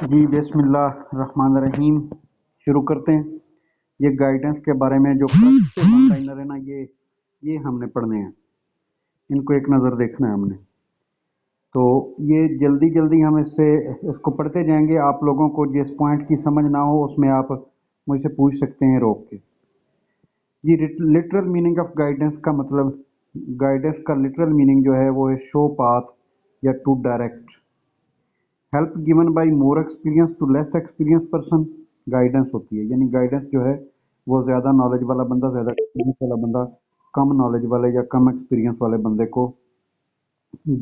جی بسم اللہ الرحمن الرحیم شروع کرتے ہیں۔ یہ گائیڈنس کے بارے میں جو ون لائنر ہے نا، یہ ہم نے پڑھنے ہیں، ان کو ایک نظر دیکھنا ہے ہم نے۔ تو یہ جلدی جلدی ہم اس کو پڑھتے جائیں گے۔ آپ لوگوں کو جس پوائنٹ کی سمجھ نہ ہو اس میں آپ مجھ سے پوچھ سکتے ہیں روک کے۔ یہ لٹرل میننگ آف گائیڈنس کا مطلب، گائیڈنس کا لٹرل میننگ جو ہے وہ ہے شو پاتھ یا to direct. Help given by more experience to less experience person guidance ہوتی ہے، یعنی گائیڈنس جو ہے وہ زیادہ نالج والا بندہ، زیادہ ایکسپیرینس والا بندہ کم نالج والے یا کم ایکسپیرینس والے بندے کو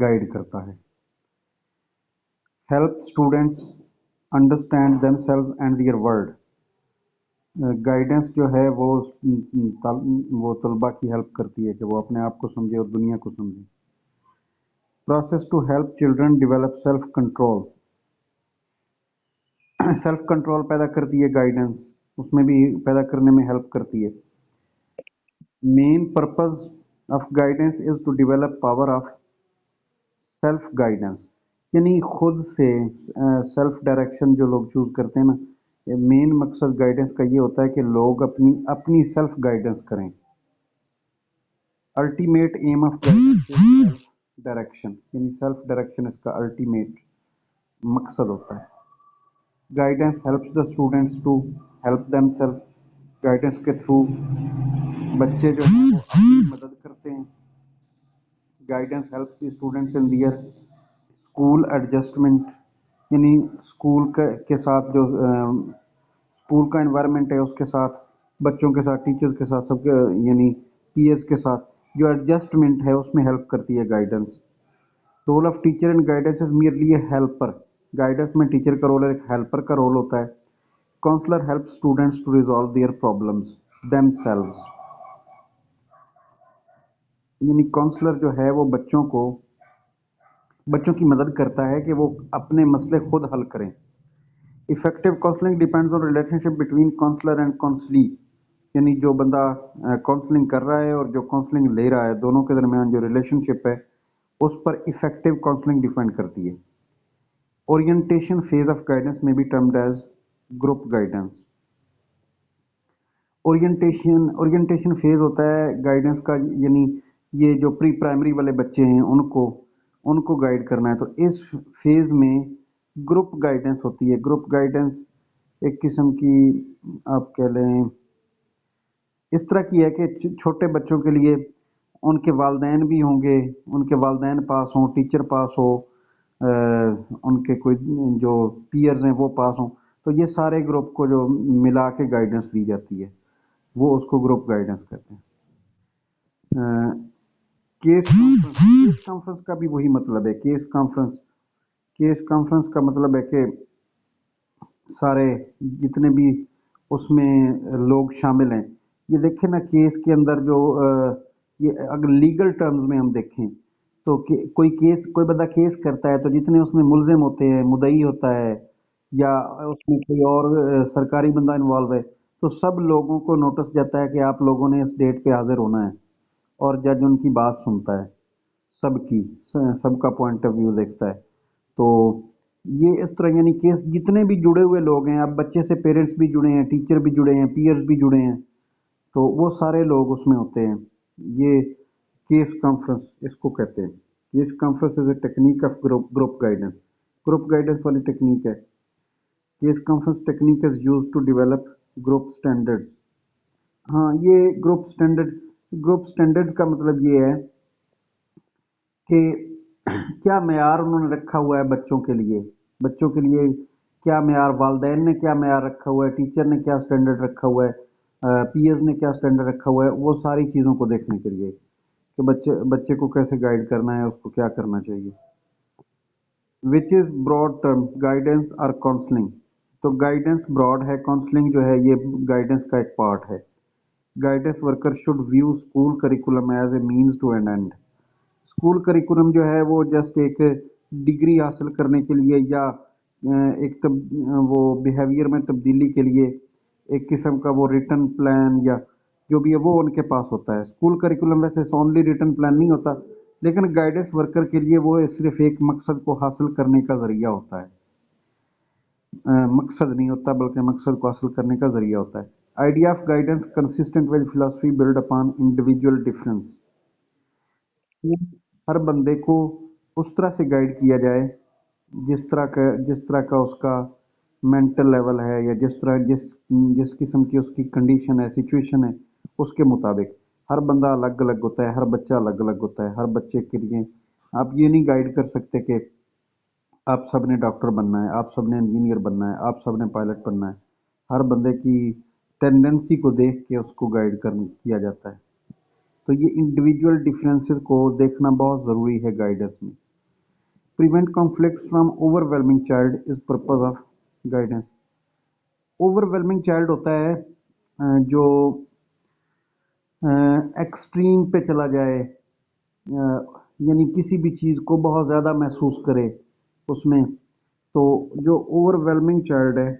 گائیڈ کرتا ہے۔ Help students understand them self and their world. Guidance جو ہے وہ طلباء کی ہیلپ کرتی ہے کہ وہ اپنے آپ کو سمجھے اور دنیا کو سمجھے۔ Process to help children develop self control. Self control پیدا کرتی ہے گائیڈنس، اس میں بھی پیدا کرنے میں ہیلپ کرتی ہے۔ Main purpose of guidance is to develop power of self guidance, یعنی خود سے سیلف ڈائریکشن جو لوگ چوز کرتے ہیں نا، مین مقصد گائیڈنس کا یہ ہوتا ہے کہ لوگ اپنی سیلف گائیڈنس کریں۔ Ultimate aim of guidance self direction, یعنی سیلف ڈائریکشن اس کا الٹیمیٹ مقصد ہوتا ہے۔ Guidance helps the students to help them self. Guidance کے تھرو بچے جو ہیں وہ اپنی مدد کرتے ہیں۔ Guidance helps the students in their school adjustment, یعنی اسکول کے ساتھ جو اسکول کا انوائرمنٹ ہے اس کے ساتھ، بچوں کے ساتھ، ٹیچرز کے ساتھ، سب کے یعنی پیئرز کے ساتھ جو ایڈجسٹمنٹ ہے اس میں ہیلپ کرتی ہے guidance. Role of teacher in guidance is merely a helper. Guidance میں ٹیچر کا رول ایک ہیلپر کا رول ہوتا ہے۔ Counsellor help students to resolve their problems themselves, یعنی کاؤنسلر جو ہے وہ بچوں کی مدد کرتا ہے کہ وہ اپنے مسئلے خود حل کریں۔ Effective counselling depends on relationship between counsellor and counselee, یعنی جو بندہ کاؤنسلنگ کر رہا ہے اور جو کاؤنسلنگ لے رہا ہے، دونوں کے درمیان جو ریلیشن شپ ہے اس پر افیکٹو کاؤنسلنگ ڈیپینڈ کرتی ہے۔ Orientation phase of guidance may be termed as group guidance. Orientation phase ہوتا ہے گائیڈنس کا، یعنی یہ جو پری پرائمری والے بچے ہیں ان کو گائیڈ کرنا ہے، تو اس فیز میں گروپ گائیڈنس ہوتی ہے۔ گروپ گائیڈنس ایک قسم کی آپ کہہ لیں اس طرح کی ہے کہ چھوٹے بچوں کے لیے ان کے والدین بھی ہوں گے، ان کے والدین پاس ہوں، ٹیچر پاس ہو، ان کے کوئی جو پیئرز ہیں وہ پاس ہوں، تو یہ سارے گروپ کو جو ملا کے گائیڈنس دی جاتی ہے وہ اس کو گروپ گائیڈنس کہتے ہیں۔ کیس کانفرنس کا بھی وہی مطلب ہے۔ کیس کانفرنس کا مطلب ہے کہ سارے جتنے بھی اس میں لوگ شامل ہیں، یہ دیکھیں نا کیس کے اندر جو یہ اگر لیگل ٹرمز میں ہم دیکھیں تو کوئی بندہ کیس کرتا ہے تو جتنے اس میں ملزم ہوتے ہیں، مدعی ہوتا ہے یا اس میں کوئی اور سرکاری بندہ انوالو ہے، تو سب لوگوں کو نوٹس جاتا ہے کہ آپ لوگوں نے اس ڈیٹ پہ حاضر ہونا ہے، اور جج ان کی بات سنتا ہے، سب کا پوائنٹ آف ویو دیکھتا ہے۔ تو یہ اس طرح یعنی کیس جتنے بھی جڑے ہوئے لوگ ہیں، اب بچے سے پیرنٹس بھی جڑے ہیں، ٹیچر بھی جڑے ہیں، پیئرز بھی جڑے ہیں، تو وہ سارے لوگ اس میں ہوتے ہیں۔ یہ کیس کانفرنس اس کو کہتے ہیں۔ Case conference is a technique of group guidance, group guidance والی ٹیکنیک ہے۔ Case conference technique is use to develop group standards. ہاں، یہ گروپ اسٹینڈرڈس کا مطلب یہ ہے کہ کیا معیار انہوں نے رکھا ہوا ہے بچوں کے لیے کیا معیار، والدین نے کیا معیار رکھا ہوا ہے، ٹیچر نے کیا اسٹینڈرڈ رکھا ہوا ہے، پیئرز نے کیا اسٹینڈرڈ رکھا ہوا ہے، وہ ساری چیزوں کو دیکھنے کے لیے کہ بچے کو کیسے گائیڈ کرنا ہے، اس کو کیا کرنا چاہیے۔ Which is broad term guidance اور کاؤنسلنگ، تو گائیڈنس براڈ ہے، کاؤنسلنگ جو ہے یہ گائیڈنس کا ایک پارٹ ہے۔ Guidance worker should view school curriculum as a means to an end. School curriculum جو ہے وہ جسٹ ایک ڈگری حاصل کرنے کے لیے یا ایک وہ بیہیویئر میں تبدیلی کے لیے ایک قسم کا وہ ریٹن پلان یا جو بھی ہے وہ ان کے پاس ہوتا ہے۔ اسکول کریکولم ویسے اونلی ریٹن پلان نہیں ہوتا، لیکن گائیڈنس ورکر کے لیے وہ صرف ایک مقصد کو حاصل کرنے کا ذریعہ ہوتا ہے۔ मकसद नहीं होता बल्कि मकसद को हासिल करने का ज़रिया होता है। Idea of guidance consistent with philosophy build upon individual difference. हर बंदे को उस तरह से गाइड किया जाए जिस तरह का उसका मेंटल लेवल है, या जिस जिस किस्म की उसकी कंडीशन है, सिचुएशन है, उसके मुताबिक। हर बंदा अलग अलग होता है, हर बच्चा अलग अलग होता है। हर बच्चे के लिए आप ये नहीं गाइड कर सकते कि आप सब ने डॉक्टर बनना है, आप सब ने इंजीनियर बनना है, आप सब ने पायलट बनना है। हर बंदे की टेंडेंसी को देख के उसको गाइड कर किया जाता है। तो ये इंडिविजुअल डिफरेंसेस को देखना बहुत ज़रूरी है गाइडेंस में। Prevent conflicts from overwhelming child is purpose of guidance. Overwhelming child होता है जो एक्सट्रीम पे चला जाए, यानी किसी भी चीज़ को बहुत ज़्यादा महसूस करे उसमें। तो जो ओवरवेलमिंग चाइल्ड है,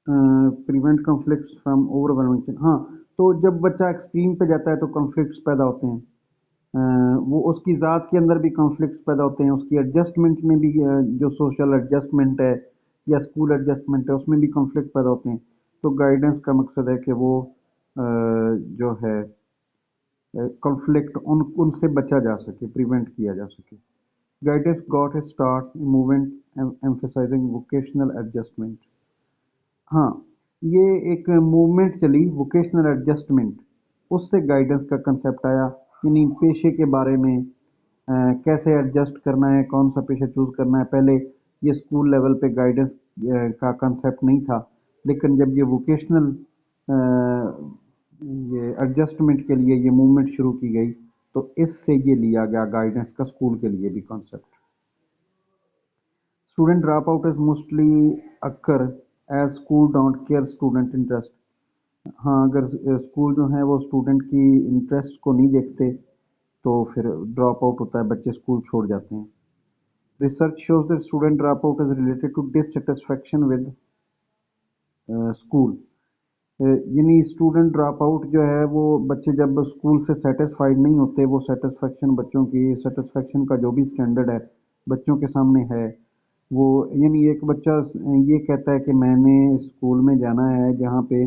प्रिवेंट कॉन्फ्लिक्ट्स फ्रॉम ओवरवेलमिंग, हाँ, तो जब बच्चा एक्सट्रीम पे जाता है तो कॉन्फ्लिक्ट्स पैदा होते हैं। वो उसकी ज़ात के अंदर भी कॉन्फ्लिक्ट्स पैदा होते हैं, उसकी एडजस्टमेंट में भी, जो सोशल एडजस्टमेंट है या स्कूल एडजस्टमेंट है, उसमें भी कॉन्फ्लिक्ट पैदा होते हैं। तो गाइडेंस का मकसद है कि वो जो है कॉन्फ्लिक्ट उनसे बचा जा सके, प्रिवेंट किया जा सके। Guidance got a start movement emphasizing vocational adjustment. हाँ, ये एक मूवमेंट चली वोकेशनल एडजस्टमेंट, उससे गाइडेंस का कंसेप्ट आया। यानी पेशे के बारे में, कैसे एडजस्ट करना है, कौन सा पेशा चूज़ करना है। पहले ये स्कूल लेवल पे गाइडेंस का कंसेप्ट नहीं था, लेकिन जब ये वोकेशनल ये एडजस्टमेंट के लिए ये मूवमेंट शुरू की गई, तो इससे ये लिया गया गाइडेंस का स्कूल के लिए भी concept. Student drop out is mostly occur as school don't care student interest. हाँ, अगर स्कूल जो है वो स्टूडेंट की इंटरेस्ट को नहीं देखते तो फिर ड्रॉप आउट होता है, बच्चे स्कूल छोड़ जाते हैं। Research shows that student drop out is related to dissatisfaction with school. यानी स्टूडेंट ड्रॉप आउट जो है वो बच्चे जब स्कूल से सेटिस्फाइड नहीं होते, वो सेटिस्फैक्शन बच्चों की सेटिस्फैक्शन का जो भी स्टैंडर्ड है बच्चों के सामने है, वो, यानी एक बच्चा ये कहता है कि मैंने स्कूल में जाना है जहाँ पे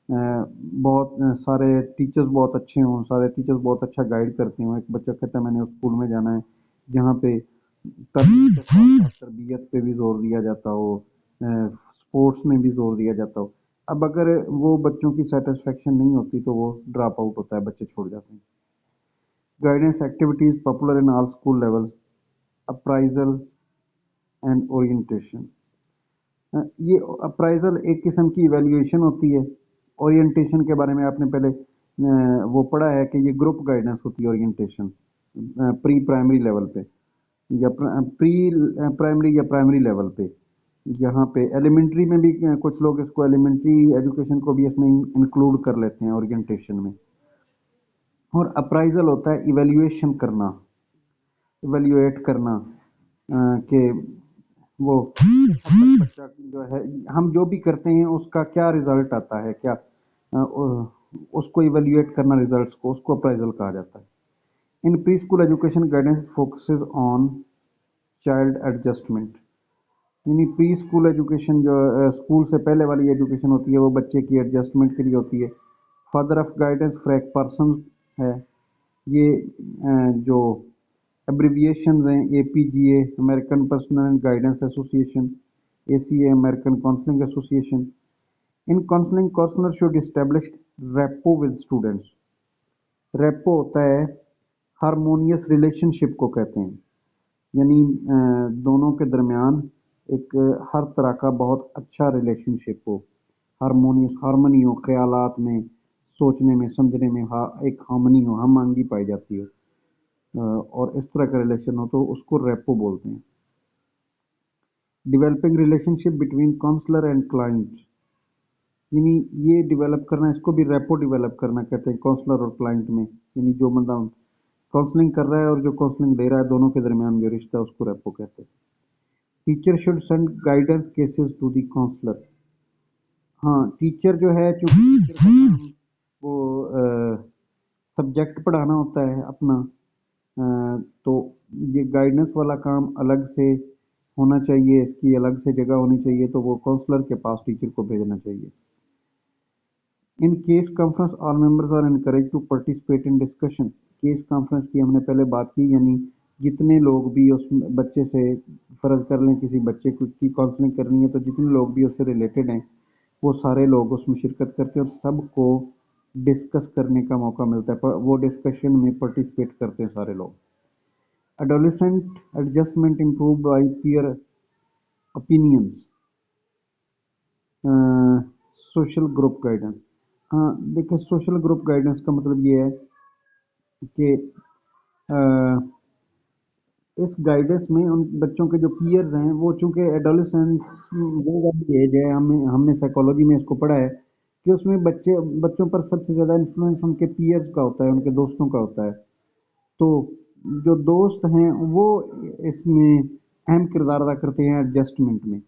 बहुत सारे टीचर्स बहुत अच्छे हों, सारे टीचर्स बहुत अच्छा गाइड करते हों। एक बच्चा कहता है मैंने उस स्कूल में जाना है जहाँ पे तरबियत के साथ साथ तरबियत पे भी जोर दिया जाता हो, स्पोर्ट्स में भी जोर दिया जाता हो। अब अगर वो बच्चों की सेटिस्फेक्शन नहीं होती तो वो ड्रॉप आउट होता है, बच्चे छोड़ जाते हैं। Guidance activities popular in all school levels, appraisal and orientation. ये अप्राइजल एक किस्म की इवैल्यूएशन होती है। ओरिएंटेशन के बारे में आपने पहले वो पढ़ा है कि ये ग्रुप गाइडेंस होती है ओरिएंटेशन, प्री प्राइमरी लेवल पे या प्री प्राइमरी या प्राइमरी लेवल पे। यहाँ पे एलिमेंट्री में भी कुछ लोग इसको एलिमेंट्री एजुकेशन को भी इसमें इंक्लूड कर लेते हैं ओरिएंटेशन में। और अप्राइजल होता है इवैल्यूएशन करना, इवैल्यूएट करना कि वो बच्चा जो है, हम जो भी करते हैं उसका क्या रिजल्ट आता है, क्या उसको इवैल्यूएट करना, रिजल्ट्स को, उसको अप्राइजल कहा जाता है। इन pre school education guidance focuses on child adjustment. यानी प्री स्कूल एजुकेशन जो स्कूल से पहले वाली एजुकेशन होती है वो बच्चे की एडजस्टमेंट के लिए होती है। Father of guidance Frank Parson है। ये जो एब्रिविएशंस हैं, APGA American personal and guidance association, ACA American counselling association. In counselling counsellor should establish rapport with students. Rapport होता है हारमोनियस रिलेशनशिप को कहते हैं, यानी दोनों के दरमियान एक हर तरह का बहुत अच्छा रिलेशनशिप हो, हारमोनियस, हारमनी हो, ख्यालात में, सोचने में, समझने में, एक हार्मनी हो, हम आंगी पाई जाती हो, और इस तरह का रिलेशन हो तो उसको रेपो बोलते हैं। Developing relationship between counsellor and client, यानी ये डेवलप करना, इसको भी रेपो डेवलप करना कहते हैं काउंसलर और क्लाइंट में। यानी जो बंदा काउंसलिंग कर रहा है और जो काउंसलिंग दे रहा है, दोनों के दरमियान जो रिश्ता है उसको रेपो कहते हैं। Teacher should send guidance cases to the counsellor. हाँ, टीचर जो है, चूंकि टीचर का काम वो सब्जेक्ट पढ़ाना होता है अपना, तो ये गाइडेंस वाला काम अलग से ہونا چاہیے, اس کی الگ سے جگہ ہونی چاہیے, تو وہ کاؤنسلر کے پاس ٹیچر کو بھیجنا چاہیے. In case conference all members are encourage to participate in discussion. Case conference کی ہم نے پہلے بات کی, یعنی جتنے لوگ بھی اس بچے سے, فرض کر لیں کسی بچے کی کاؤنسلنگ کرنی ہے تو جتنے لوگ بھی اس سے ریلیٹڈ ہیں وہ سارے لوگ اس میں شرکت کرتے ہیں اور سب کو ڈسکس کرنے کا موقع ملتا ہے, وہ ڈسکشن میں پارٹیسپیٹ کرتے ہیں سارے لوگ. Adolescent adjustment improved by peer opinions. Social group guidance. ہاں دیکھیں, سوشل گروپ گائیڈنس کا مطلب یہ ہے کہ اس گائیڈنس میں ان بچوں کے جو پیئرز ہیں وہ چونکہ ایڈولسنس وہ والی ایج ہے, ہم نے سائیکالوجی میں اس کو پڑھا ہے کہ اس میں بچوں پر سب سے زیادہ انفلوئنس ان کے پیئرز کا ہوتا ہے, ان کے دوستوں کا ہوتا ہے. تو جو دوست ہیں وہ اس میں اہم کردار ادا کرتے ہیں ایڈجسٹمنٹ میں.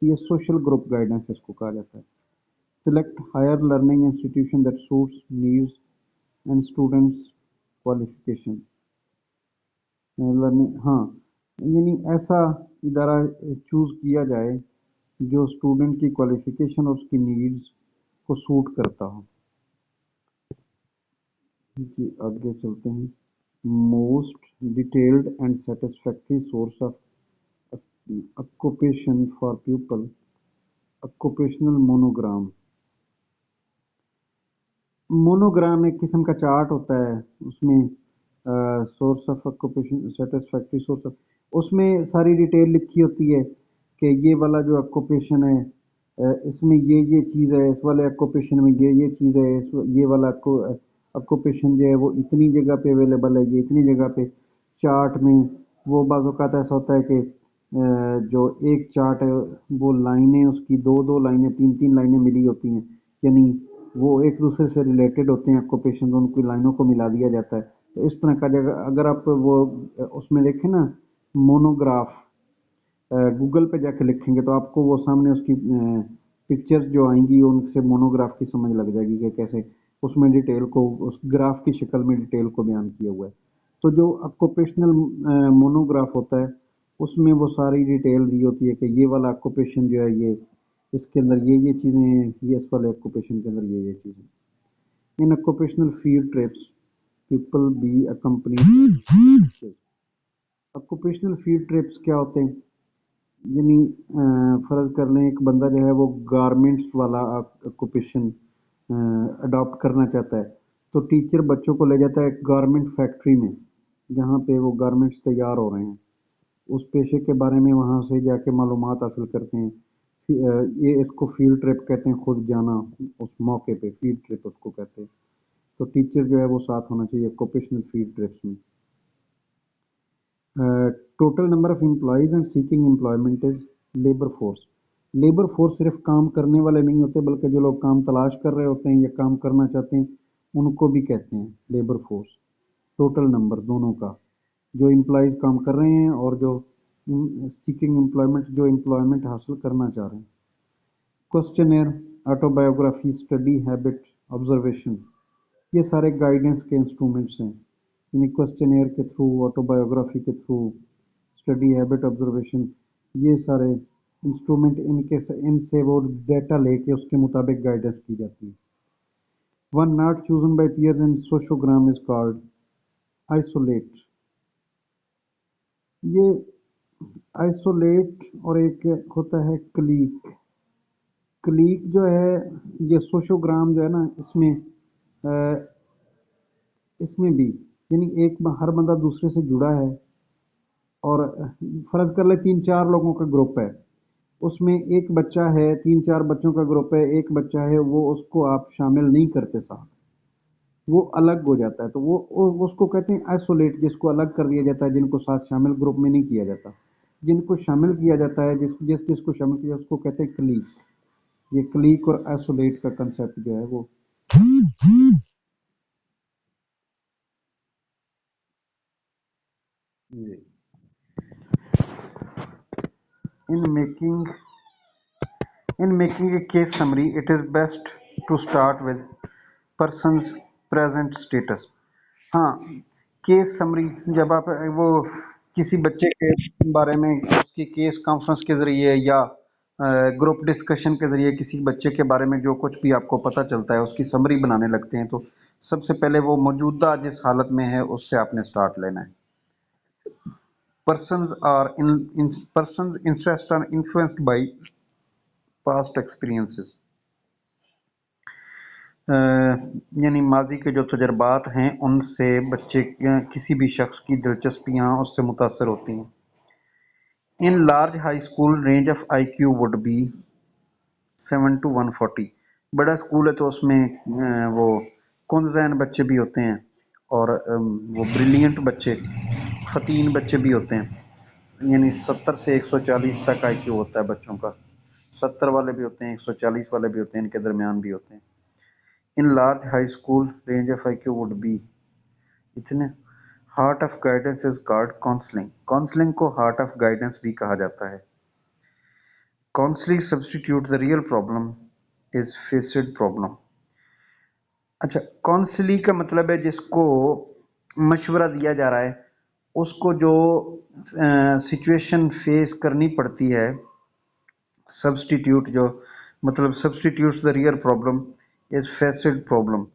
یہ سوشل گروپ گائیڈنس اس کو کہا جاتا ہے. Select higher learning institution that suits needs and students qualification. Learning, ہاں یعنی ایسا ادارہ چوز کیا جائے جو اسٹوڈنٹ کی کوالیفیکیشن اور اس کی نیڈز کو سوٹ کرتا ہو. جی آگے چلتے ہیں. Most detailed and satisfactory source of occupation for pupil, occupational monogram. Monogram ایک قسم کا چارٹ ہوتا ہے, اس میں source of occupation satisfactory source of, اس میں ساری ڈیٹیل لکھی ہوتی ہے کہ یہ والا جو آکوپیشن ہے اس میں یہ چیز ہے, اس والے آکوپیشن میں یہ چیز ہے, یہ والا آکوپیشن جو ہے وہ اتنی جگہ پہ اویلیبل ہے, یہ اتنی جگہ پہ. چارٹ میں وہ بعض اوقات ایسا ہوتا ہے کہ جو ایک چارٹ ہے وہ لائنیں اس کی دو لائنیں, تین لائنیں ملی ہوتی ہیں, یعنی وہ ایک دوسرے سے ریلیٹڈ ہوتے ہیں آکوپیشن, تو ان کی لائنوں کو ملا دیا جاتا ہے. تو اس طرح کا جگہ اگر آپ وہ اس میں دیکھیں نا مونوگراف, گوگل پہ جا کے لکھیں گے تو آپ کو وہ سامنے اس کی پکچرز جو آئیں گی ان سے مونوگراف کی سمجھ لگ جائے گی کہ کیسے اس میں ڈیٹیل کو اس گراف کی شکل میں ڈیٹیل کو بیان کیا ہوا ہے. تو جو آکوپیشنل مونوگراف ہوتا ہے اس میں وہ ساری ڈیٹیل دی ہوتی ہے کہ یہ والا آکوپیشن جو ہے یہ اس کے اندر یہ چیزیں ہیں, یہ اس والے آکوپیشن کے اندر یہ چیزیں. ان occupational field trips people be accompany. Occupational field trips کیا ہوتے ہیں, یعنی فرض کر لیں ایک بندہ جو ہے وہ گارمنٹس والا آکوپیشن اڈاپٹ کرنا چاہتا ہے, تو ٹیچر بچوں کو لے جاتا ہے ایک گارمنٹ فیکٹری میں جہاں پہ وہ گارمنٹس تیار ہو رہے ہیں, اس پیشے کے بارے میں وہاں سے جا کے معلومات حاصل کرتے ہیں. یہ اس کو فیلڈ ٹرپ کہتے ہیں, خود جانا اس موقع پہ فیلڈ ٹرپ اس کو کہتے ہیں. تو ٹیچر جو ہے وہ ساتھ ہونا چاہیے آکوپیشنل فیلڈ ٹرپس میں. Total number of employees and seeking employment is labour force. Labour force صرف کام کرنے والے نہیں ہوتے بلکہ جو لوگ کام تلاش کر رہے ہوتے ہیں یا کام کرنا چاہتے ہیں ان کو بھی کہتے ہیں لیبر فورس. ٹوٹل نمبر دونوں کا, جو امپلائیز کام کر رہے ہیں اور جو سیکنگ امپلائمنٹ جو امپلائمنٹ حاصل کرنا چاہ رہے ہیں. Questionnaire, autobiography, study habit, observation, یہ سارے گائیڈنس کے انسٹرومنٹس ہیں. یعنی کوسچنر کے تھرو, آٹو بایوگرافی کے تھرو, اسٹڈی ہیبٹ, آبزرویشن, یہ سارے انسٹرومنٹ ان سے وہ ڈیٹا لے کے اس کے مطابق گائیڈنس کی جاتی ہے. One not chosen by peers in sociogram is called isolate. یہ آئسولیٹ اور ایک ہوتا ہے کلیک. کلیک جو ہے یہ سوشوگرام جو ہے نا اس میں بھی یعنی ایک ہر بندہ دوسرے سے جڑا ہے, اور فرض کر لے 3-4 لوگوں کا گروپ ہے, اس میں ایک بچہ ہے, 3-4 بچوں کا گروپ ہے, ایک بچہ ہے وہ اس کو آپ شامل نہیں کرتے ساتھ, وہ الگ ہو جاتا ہے, تو وہ اس کو کہتے ہیں آئسولیٹ, جس کو الگ کر دیا جاتا ہے, جن کو ساتھ شامل گروپ میں نہیں کیا جاتا. جن کو شامل کیا جاتا ہے, جس کو شامل کیا اس کو کہتے ہیں کلیک. یہ کلیک اور آئسولیٹ کا کنسیپٹ جو ہے وہ in making a case summary it is best to start with person's present status. ہاں کیس سمری جب آپ وہ किसी बच्चे के बारे में उसकी केस कॉन्फ्रेंस के ज़रिए या ग्रुप डिस्कशन के ज़रिए किसी बच्चे के बारे में जो कुछ भी आपको पता चलता है उसकी समरी बनाने लगते हैं, तो सबसे पहले वो मौजूदा जिस हालत में है उससे आपने स्टार्ट लेना है. Persons interests are influenced by past experiences. यानी माजी के जो तजर्बात हैं उनसे बच्चे किसी भी शख्स की दिलचस्पियां उससे मुतासर होती हैं. In large high school range of IQ would B 7 to 140. बड़ा स्कूल है तो उसमें वो कुंज़ैन बच्चे भी होते हैं और वो ब्रिलियंट बच्चे फ़तीन बच्चे भी होते हैं. यानी 70 से 140 तक IQ होता है बच्चों का. 70 वाले भी होते हैं, 140 वाले भी होते हैं, इनके दरमियान भी होते हैं. In large high school range of IQ would be इतने. Heart of guidance is called counselling. Counselling को हार्ट ऑफ गाइडेंस भी कहा जाता है. Counselling substitute the real problem is faced problem. अच्छा, काउंसलिंग का मतलब है जिसको मशवरा दिया जा रहा है उसको जो सिचुएशन फेस करनी पड़ती है. सब्सटीट्यूट जो मतलब substitutes the real problem is faced problem.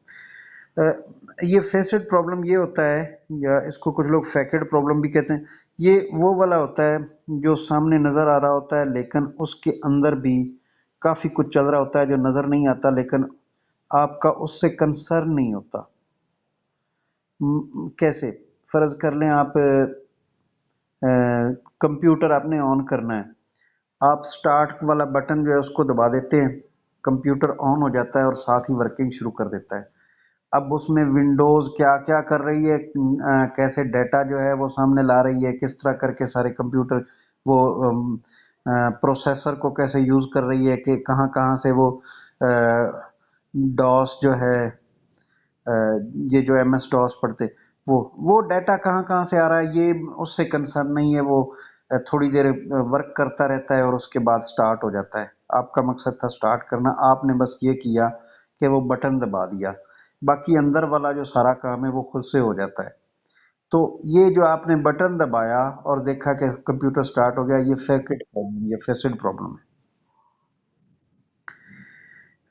ये फेसिड प्रॉब्लम ये होता है या इसको कुछ लोग फैकेड प्रॉब्लम भी कहते हैं. ये वो वाला होता है जो सामने नज़र आ रहा होता है लेकिन उसके अंदर भी काफ़ी कुछ चल रहा होता है जो नज़र नहीं आता लेकिन आपका उससे कंसर्न नहीं होता. कैसे? फ़र्ज़ कर लें आप कंप्यूटर आपने ऑन करना है. आप स्टार्ट वाला बटन जो है उसको दबा देते हैं, कंप्यूटर ऑन हो जाता है और साथ ही वर्किंग शुरू कर देता है. अब उसमें विंडोज़ क्या क्या कर रही है, कैसे डाटा जो है वो सामने ला रही है, किस तरह करके सारे कंप्यूटर वो प्रोसेसर को कैसे यूज़ कर रही है कि कहाँ कहाँ से वो डॉस जो है ये जो MS डॉस पढ़ते वो डाटा कहाँ कहाँ से आ रहा है ये उससे कंसर्न नहीं है. वो थोड़ी देर वर्क करता रहता है और उसके बाद स्टार्ट हो जाता है. आपका मकसद था स्टार्ट करना, आपने बस ये किया कि वो बटन दबा दिया, बाकी अंदर वाला जो सारा काम है वो खुद से हो जाता है. तो ये जो आपने बटन दबाया और देखा कि कंप्यूटर स्टार्ट हो गया, ये फैकेट प्रॉब्लम, ये फेसिड प्रॉब्लम है.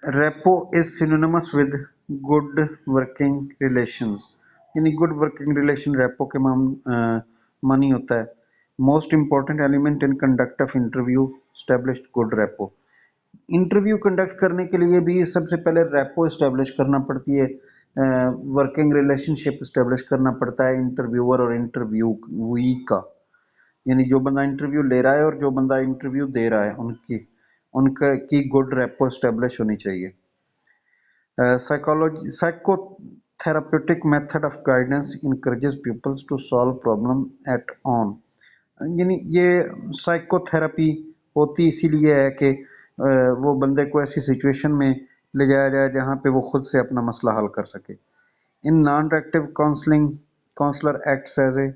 Repo is synonymous with good working relations. यानी गुड वर्किंग रिलेशन रेपो के मानी होता है. Most important element in conduct of interview established good repo. Interview conduct करने के लिए भी सबसे पहले रेपो इस्टेब्लिश करना पड़ती है, वर्किंग रिलेशनशिप इस्टेब्लिश करना पड़ता है इंटरव्यूअर और इंटरव्यूई का. यानी जो बंदा इंटरव्यू ले रहा है और जो बंदा इंटरव्यू दे रहा है उनका की गुड रेपो इस्टेब्लिश होनी चाहिए. Psychotherapeutic method of guidance encourages peoples to solve problem at on. यानी ये साइकोथेरेपी होती इसीलिए है कि वो बंदे को ऐसी सिचुएशन में ले जाया जाए जहाँ पे वो खुद से अपना मसला हल कर सके. In non directive counselling counsellor acts as a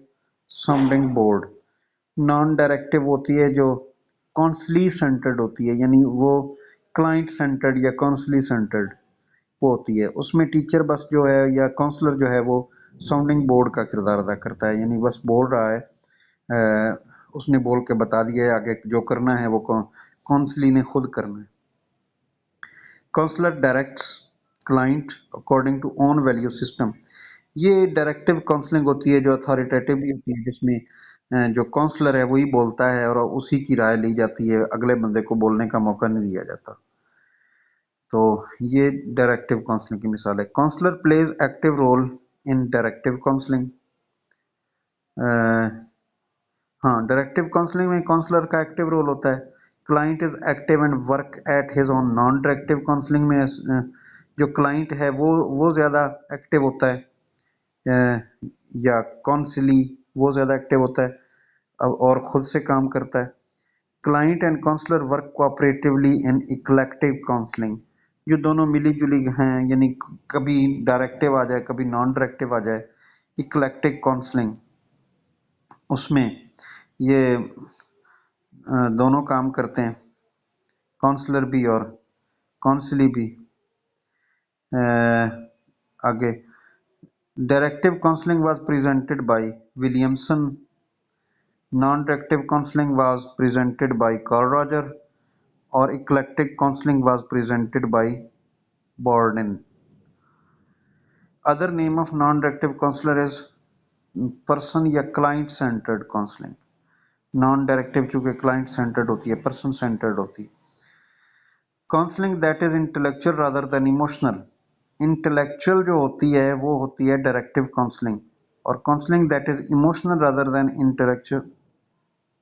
sounding board. Non directive होती है जो काउंसली सेंटर्ड होती है, यानी वो क्लाइंट सेंटर्ड या काउंसली सेंटर्ड वो होती है. उसमें टीचर बस जो है या काउंसलर जो है वो साउंडिंग बोर्ड का किरदार अदा करता है. यानी बस बोल रहा है, उसने बोल के बता दिया है, आगे जो करना है वो काउंसली ने खुद करना है. Counsellor directs client according to own value system. ये डायरेक्टिव काउंसलिंग होती है जो अथॉरिटेटिव भी होती है, जिसमें जो काउंसलर है वही बोलता है और उसी की राय ली जाती है, अगले बंदे को बोलने का मौका नहीं दिया जाता. तो ये डायरेक्टिव काउंसलिंग की मिसाल है. Counsellor plays active role in directive counselling. हाँ, डायरेक्टिव काउंसलिंग में काउंसलर का एक्टिव रोल होता है. Client is active and work at his own. Non directive counselling में जो क्लाइंट है वो ज़्यादा एक्टिव होता है, या काउंसली वो ज़्यादा एक्टिव होता है और खुद से काम करता है. Client and counsellor work cooperatively in eclectic counselling. जो दोनों मिली जुली हैं, यानी कभी डायरेक्टिव आ जाए कभी नॉन डायरेक्टिव आ जाए, इक्लेक्टिव काउंसलिंग उसमें ये दोनों काम करते हैं, काउंसलर भी और काउंसली भी. आगे directive counselling was presented by Williamson Non-directive counseling was presented by Carl Roger, or eclectic counseling was presented by Borden. Other name of non-directive counselor is person या client centered counseling. Non-directive चूंकि client centered होती है, person centered होती है. Counseling that is intellectual rather than emotional. Intellectual जो होती है वो होती है directive counseling, और counseling that is emotional rather than intellectual,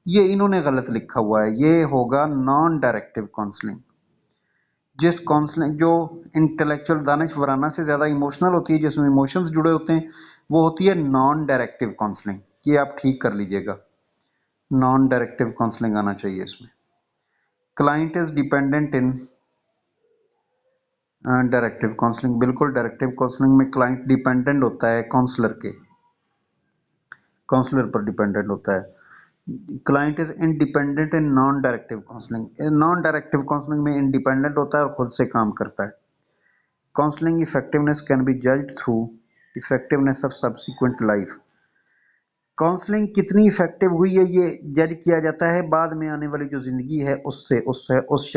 ये इन्होंने गलत लिखा हुआ है, ये होगा नॉन डायरेक्टिव काउंसलिंग. जिस काउंसलिंग जो इंटेलेक्चुअल दानिश वराना से ज़्यादा इमोशनल होती है, जिसमें इमोशंस जुड़े होते हैं, वो होती है नॉन डायरेक्टिव काउंसलिंग. ये आप ठीक कर लीजिएगा, नॉन डायरेक्टिव काउंसलिंग आना चाहिए इसमें. Client is dependent in directive counselling. बिल्कुल, डायरेक्टिव काउंसलिंग में क्लाइंट डिपेंडेंट होता है काउंसलर के, काउंसलर पर डिपेंडेंट होता है. Client is independent in non directive counselling. Non directive counselling में इंडिपेंडेंट होता है और खुद से काम करता है. Counselling effectiveness can be judged through effectiveness of subsequent life. Counselling कितनी इफेक्टिव हुई है ये जज किया जाता है बाद में आने वाली जो ज़िंदगी है उससे, उस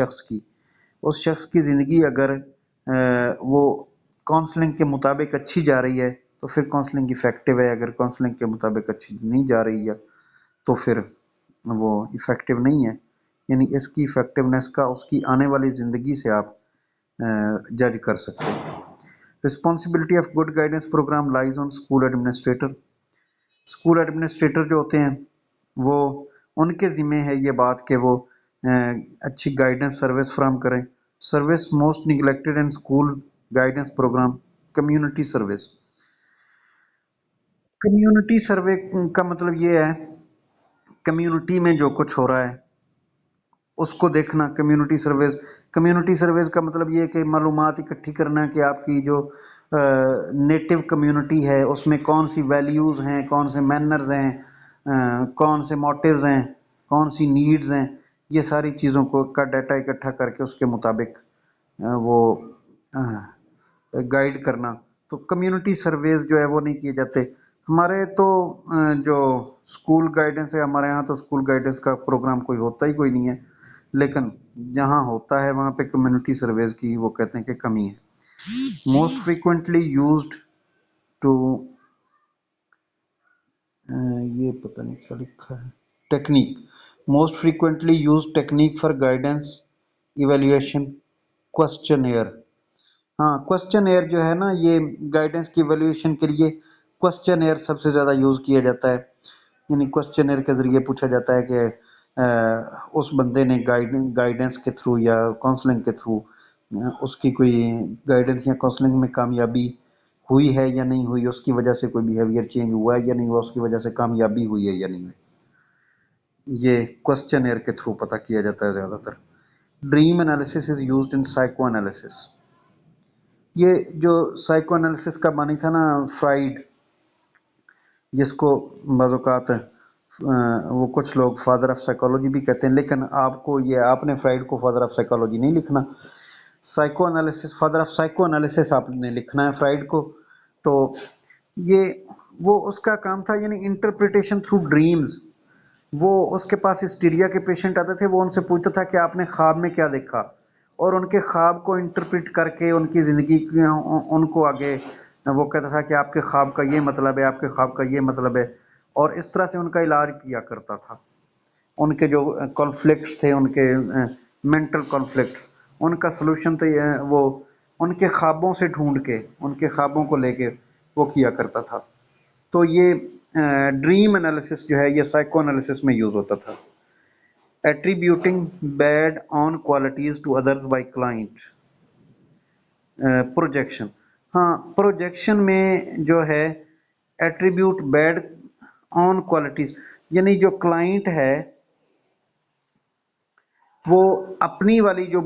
शख्स की ज़िंदगी अगर वो काउंसलिंग के मुताबिक अच्छी जा रही है तो फिर काउंसलिंग इफेक्टिव है. अगर काउंसलिंग के मुताबिक अच्छी नहीं जा रही है तो फिर वो इफ़ेक्टिव नहीं है. यानी इसकी इफ़ेक्टिवनेस का उसकी आने वाली ज़िंदगी से आप जज कर सकते हैं. Responsibility of good guidance programme lies on school administrator. School administrator जो होते हैं वो उनके ज़िम्मे है ये बात कि वो अच्छी गाइडेंस सर्विस फ्राहम करें. Service most neglected in school guidance program, community service. Community survey का मतलब ये है कम्युनिटी में जो कुछ हो रहा है उसको देखना. कम्युनिटी सर्वेज का मतलब ये है कि मालूमात इकट्ठी करना कि आपकी जो नेटिव कम्युनिटी है उसमें कौन सी वैल्यूज़ हैं, कौन से मैनर्स हैं, कौन से मोटिव्स हैं, कौन सी नीड्स हैं. ये सारी चीज़ों को का डाटा इकट्ठा करके उसके मुताबिक वो गाइड करना. तो कम्युनिटी सर्वेज जो है वो नहीं किए जाते हमारे. तो जो स्कूल गाइडेंस है हमारे यहाँ, तो स्कूल गाइडेंस का प्रोग्राम कोई होता ही कोई नहीं है, लेकिन जहाँ होता है वहाँ पे कम्युनिटी सर्वेज की वो कहते हैं कि कमी है. मोस्ट फ्रीक्वेंटली यूज्ड टू, ये पता नहीं क्या लिखा है, technique. Most frequently use technique for guidance evaluation question. हाँ, क्वेश्चन एयर जो है ना, ये गाइडेंस की वैल्यूएशन के लिए क्वेश्चन एयर सबसे ज़्यादा यूज़ किया जाता है. यानी क्वेश्चन एयर के ज़रिए पूछा जाता है कि उस बंदे ने गाइडेंस के थ्रू या काउंसलिंग के थ्रू उसकी कोई गाइडेंस या काउंसलिंग में कामयाबी हुई है या नहीं हुई, उसकी वजह से कोई बिहेवियर चेंज हुआ है या नहीं हुआ, उसकी वजह से कामयाबी हुई है या नहीं हुई. ये क्वेश्चन एयर के थ्रू पता किया जाता है ज़्यादातर. Dream analysis is used in psycho analysis. ये जो साइको एनालिसिस का बानी था ना फ्राइड, जिसको बाज़-औक़ात वो कुछ लोग फादर ऑफ साइकोलॉजी भी कहते हैं, लेकिन आपको ये आपने फ्राइड को फादर ऑफ साइकोलॉजी नहीं लिखना. Psycho analysis, father of psycho analysis आपने लिखना है फ्राइड को. तो ये वो उसका काम था, यानी इंटरप्रिटेशन थ्रू ड्रीम्स. वो उसके पास हिस्टीरिया के पेशेंट आते थे, वो उनसे पूछता था कि आपने ख्वाब में क्या देखा, और उनके ख्वाब को इंटरप्रेट करके उनकी ज़िंदगी उनको आगे वो कहता था कि आपके ख्वाब का ये मतलब है, आपके ख्वाब का ये मतलब है, और इस तरह से उनका इलाज किया करता था. उनके जो कॉन्फ्लिक्ट्स थे, उनके मेंटल कॉन्फ्लिक्ट्स, उनका सलूशन तो ये वो उनके ख्वाबों से ढूंढ के, उनके ख्वाबों को लेके वो किया करता था. तो ये ड्रीम एनालिसिस जो है ये साइको एनालिसिस में यूज़ होता था. Attributing bad on qualities to others by client. Projection. हाँ, प्रोजेक्शन में जो है एट्रीब्यूट बैड ऑन क्वालिटीज, यानी जो क्लाइंट है वो अपनी वाली जो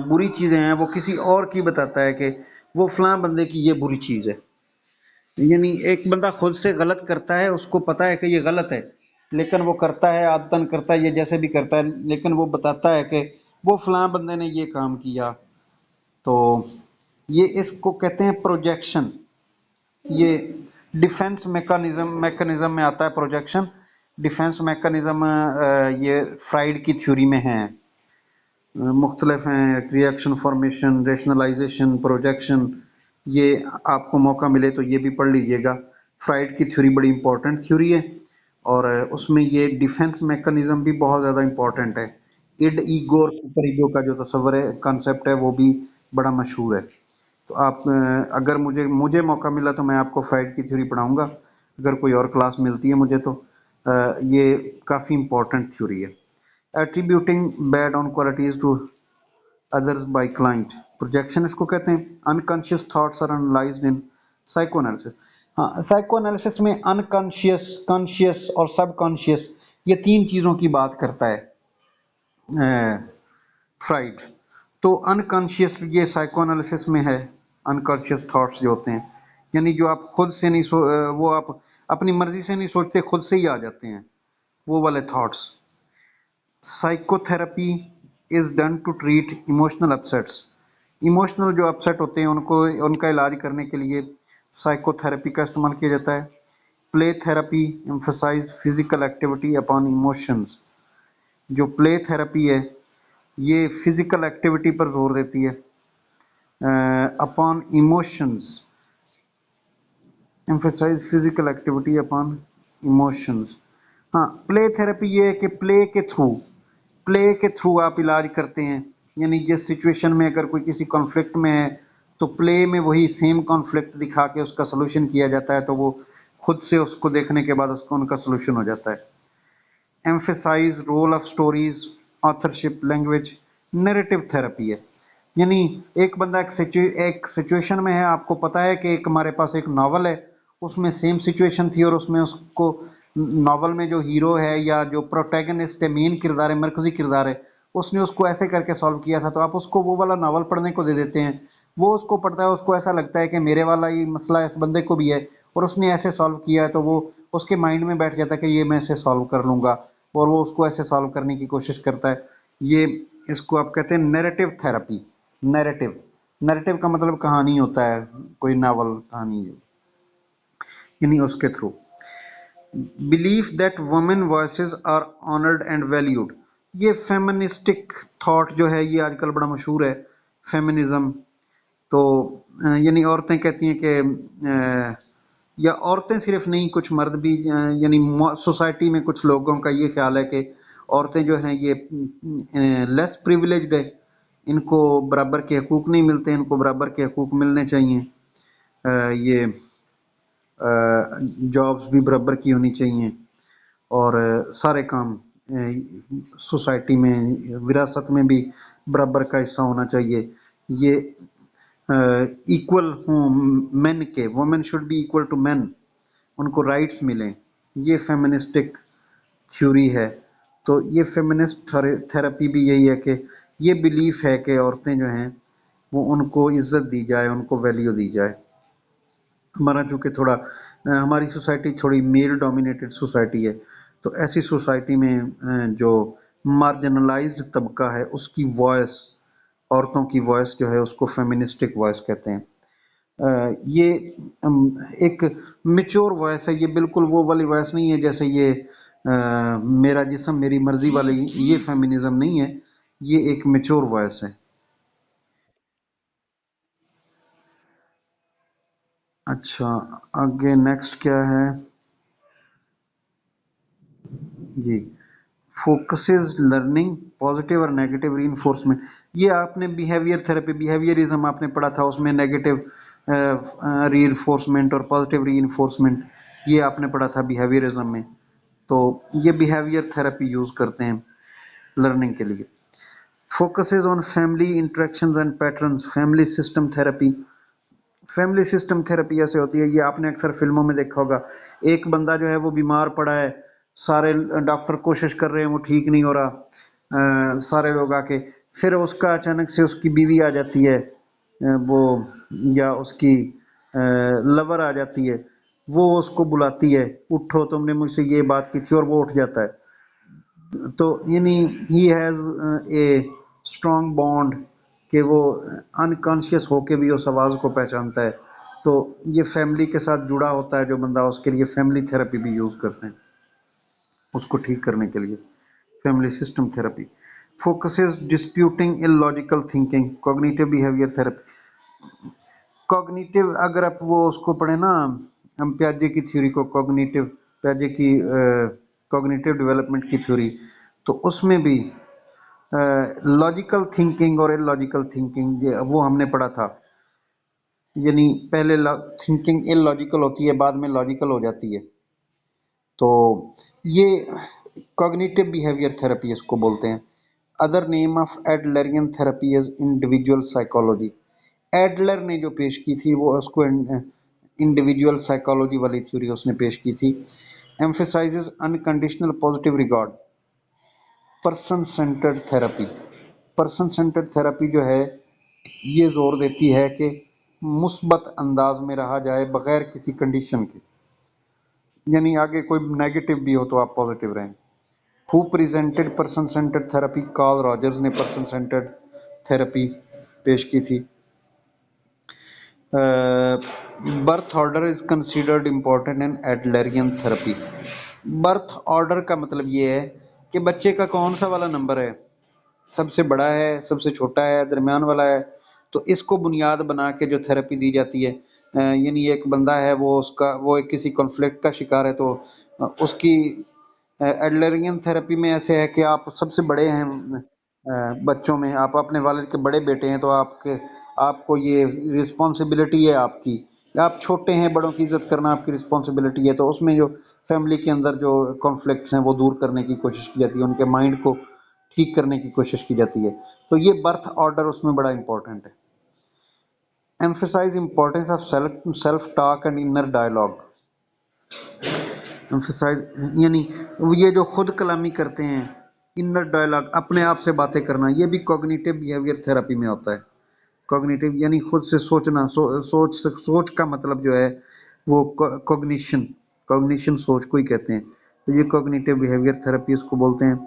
बुरी चीज़ें हैं वो किसी और की बताता है कि वो फलां बंदे की ये बुरी चीज़ है. यानी एक बंदा खुद से गलत करता है, उसको पता है कि ये गलत है, लेकिन वो करता है, आदतन करता है, ये जैसे भी करता है, लेकिन वो बताता है कि वो फलां बंदे ने ये काम किया. तो ये इसको कहते हैं प्रोजेक्शन. ये डिफेंस मैकेनिज्म में आता है प्रोजेक्शन. डिफेंस मैकेनिज्म ये फ्राइड की थ्योरी में हैं, मुख्तलिफ हैं, रिएक्शन फॉर्मेशन, रेशनलाइजेशन, प्रोजेक्शन। ये आपको मौका मिले तो ये भी पढ़ लीजिएगा। फ्राइड की थ्योरी बड़ी इंपॉर्टेंट थ्योरी है और उसमें ये डिफेंस मैकेनिज्म भी बहुत ज़्यादा इंपॉर्टेंट है। इड ईगो और सुपर ईगो का जो तस्वर है, कॉन्सेप्ट है, वो भी बड़ा मशहूर है। तो आप अगर मुझे मुझे मौका मिला तो मैं आपको फ्राइड की थ्योरी पढ़ाऊंगा, अगर कोई और क्लास मिलती है मुझे तो ये काफ़ी इंपॉर्टेंट थ्योरी है। Attributing bad on qualities to others by client, projection इसको कहते हैं। Unconscious thoughts are analysed in psychoanalysis. हाँ, साइकोएनालिसिस में अनकॉन्शियस, कॉन्शियस और सबकॉन्शियस, ये तीन चीज़ों की बात करता है फ्राइड। तो अनकॉन्शियस ये साइकोएनालिसिस में है। अनकॉन्शियस थॉट्स जो होते हैं, यानी जो आप खुद से नहीं वो आप अपनी मर्जी से नहीं सोचते, खुद से ही आ जाते हैं, वो वाले thoughts. Psychotherapy is done to treat emotional upsets. Emotional जो अपसेट होते हैं उनको, उनका इलाज करने के लिए साइकोथेरेपी का इस्तेमाल किया जाता है। Play therapy emphasise physical activity upon emotions. जो प्ले थेरेपी है ये फिजिकल एक्टिविटी पर जोर देती है, upon emotions, emphasise physical activity upon emotions. हाँ, प्ले थेरेपी ये है कि प्ले के थ्रू आप इलाज करते हैं, यानी जिस सिचुएशन में अगर कोई किसी कॉन्फ्लिक्ट में है तो प्ले में वही सेम कॉन्फ्लिक्ट दिखा के उसका सलूशन किया जाता है, तो वो खुद से उसको देखने के बाद उसको उनका सलूशन हो जाता है। Emphasise role of stories, authorship, language, narrative therapy है। यानी एक बंदा एक सिचुएशन में है, आपको पता है कि एक हमारे पास एक नावल है, उसमें सेम सिचुएशन थी और उसमें उसको नावल में जो हीरो है या जो प्रोटैगनिस्ट है, मेन किरदार है, मरकजी किरदार है, उसने उसको ऐसे करके सॉल्व किया था, तो आप उसको वो वाला नावल पढ़ने को दे देते हैं। वो उसको पढ़ता है, उसको ऐसा लगता है कि मेरे वाला ही मसला इस बंदे को भी है और उसने ऐसे सॉल्व किया है, तो वो उसके माइंड में बैठ जाता है कि ये मैं ऐसे सॉल्व कर लूंगा और वो उसको ऐसे सॉल्व करने की कोशिश करता है। ये इसको आप कहते हैं नैरेटिव थेरेपी। नैरेटिव नैरेटिव का मतलब कहानी होता है, कोई नावल कहानी, यानी उसके through. Belief that women voices are honoured and valued, ये फेमिनिस्टिक थॉट जो है ये आजकल बड़ा मशहूर है, फेमिनिज्म। तो यानी औरतें कहती हैं कि या औरतें सिर्फ नहीं, कुछ मर्द भी, यानी सोसाइटी में कुछ लोगों का ये ख्याल है कि औरतें जो हैं ये लेस प्रिविलेज्ड है, इनको बराबर के हकूक नहीं मिलते, इनको बराबर के हकूक मिलने चाहिए। ये जॉब्स भी बराबर की होनी चाहिए और सारे काम सोसाइटी में, विरासत में भी बराबर का हिस्सा होना चाहिए। ये इक्वल हों मेन के, women should be equal to men, उनको राइट्स मिलें, ये फेमिनिस्टिक थ्योरी है। तो ये फेमिनिस्ट थेरेपी भी यही है कि ये बिलीफ है कि औरतें जो हैं वो उनको इज्जत दी जाए, उनको वैल्यू दी जाए। हमारा चूँकि थोड़ा हमारी सोसाइटी थोड़ी मेल डोमिनेटेड सोसाइटी है, तो ऐसी सोसाइटी में जो मार्जिनलाइज्ड तबका है उसकी वॉइस, औरतों की वॉइस जो है उसको फेमिनिस्टिक वॉइस कहते हैं। ये एक मेच्योर वॉइस है, ये बिल्कुल वो वाली वॉइस नहीं है जैसे ये मेरा जिस्म मेरी मर्जी वाली, ये फेमिनिज्म नहीं है, ये एक मेच्योर वॉइस है। अच्छा, आगे नेक्स्ट क्या है जी, फोकसेस लर्निंग, पॉजिटिव और नेगेटिव रीइंफोर्समेंट। ये आपने बिहेवियर थेरेपी, बिहेवियरिज्म आपने पढ़ा था, उसमें नेगेटिव रीइंफोर्समेंट और पॉजिटिव रीइंफोर्समेंट ये आपने पढ़ा था बिहेवियरिज्म में। तो ये बिहेवियर थेरेपी यूज करते हैं लर्निंग के लिए। Focuses on family interactions and patterns, family system therapy. Family system therapy ऐसे होती है, ये आपने अक्सर फिल्मों में देखा होगा, एक बंदा जो है वो बीमार पड़ा है, सारे डॉक्टर कोशिश कर रहे हैं, वो ठीक नहीं हो रहा, सारे लोग आके, फिर उसका अचानक से उसकी बीवी आ जाती है, वो या उसकी लवर आ जाती है, वो उसको बुलाती है, उठो तुमने मुझसे ये बात की थी, और वो उठ जाता है। तो यानी he has a strong bond कि वो अनकॉन्शियस होके भी उस आवाज़ को पहचानता है। तो ये फैमिली के साथ जुड़ा होता है जो बंदा, उसके लिए फैमिली थेरेपी भी यूज़ करते हैं। उसको ठीक करने के लिए। Family system therapy focuses disputing illogical thinking, cognitive behaviour therapy. Cognitive अगर आप वो उसको पढ़े ना, हम प्याजे की थ्योरी को, कॉग्निटिव प्याजे की कॉग्निटिव डेवलपमेंट की थ्योरी, तो उसमें भी लॉजिकल थिंकिंग और इलॉजिकल थिंकिंग वो हमने पढ़ा था। यानी पहले थिंकिंग इलॉजिकल होती है, बाद में लॉजिकल हो जाती है। तो ये कॉग्निटिव बिहेवियर थेरेपी इसको बोलते हैं। Other name of Adlerian therapy is individual psychology. Adler ने जो पेश की थी वो उसको इंडिविजुअल साइकोलॉजी वाली थ्योरी उसने पेश की थी। Emphasises unconditional positive regard. Person centred therapy, person centred therapy जो है ये जोर देती है कि मुस्बत अंदाज में रहा जाए बगैर किसी कंडीशन के, यानी आगे कोई नेगेटिव भी हो तो आप पॉजिटिव रहें। Who presented person centred therapy? Carl Rogers ने पर्सन सेंटर्ड थेरेपी पेश की थी। Birth order is considered important in Adlerian therapy. Birth order का मतलब ये है कि बच्चे का कौन सा वाला नंबर है, सबसे बड़ा है, सबसे छोटा है, दरमियान वाला है। तो इसको बुनियाद बना के जो थेरेपी दी जाती है, यानी एक बंदा है वो एक किसी कॉन्फ्लिक्ट का शिकार है, तो उसकी एडलरियन थेरेपी में ऐसे है कि आप सबसे बड़े हैं, बच्चों में आप अपने वालिद के बड़े बेटे हैं, तो आपको ये रिस्पॉन्सिबिलिटी है आपकी। आप छोटे हैं, बड़ों की इज्जत करना आपकी रिस्पॉन्सिबिलिटी है। तो उसमें जो फैमिली के अंदर जो कॉन्फ्लिक्ट्स हैं वो दूर करने की कोशिश की जाती है, उनके माइंड को ठीक करने की कोशिश की जाती है। तो ये बर्थ ऑर्डर उसमें बड़ा इंपॉर्टेंट है। Emphasise importance of self talk and inner dialogue. Emphasise यानी ये जो खुद कलामी करते हैं, इनर डायलॉग, अपने आप से बातें करना, ये भी कॉग्निटिव बिहेवियर थेरेपी में होता है। कॉग्निटिव यानी खुद से सोचना, सोच का मतलब जो है वो कॉग्निशन, कॉग्निशन सोच को ही कहते हैं। तो ये कॉग्निटिव बिहेवियर थेरेपी इसको बोलते हैं।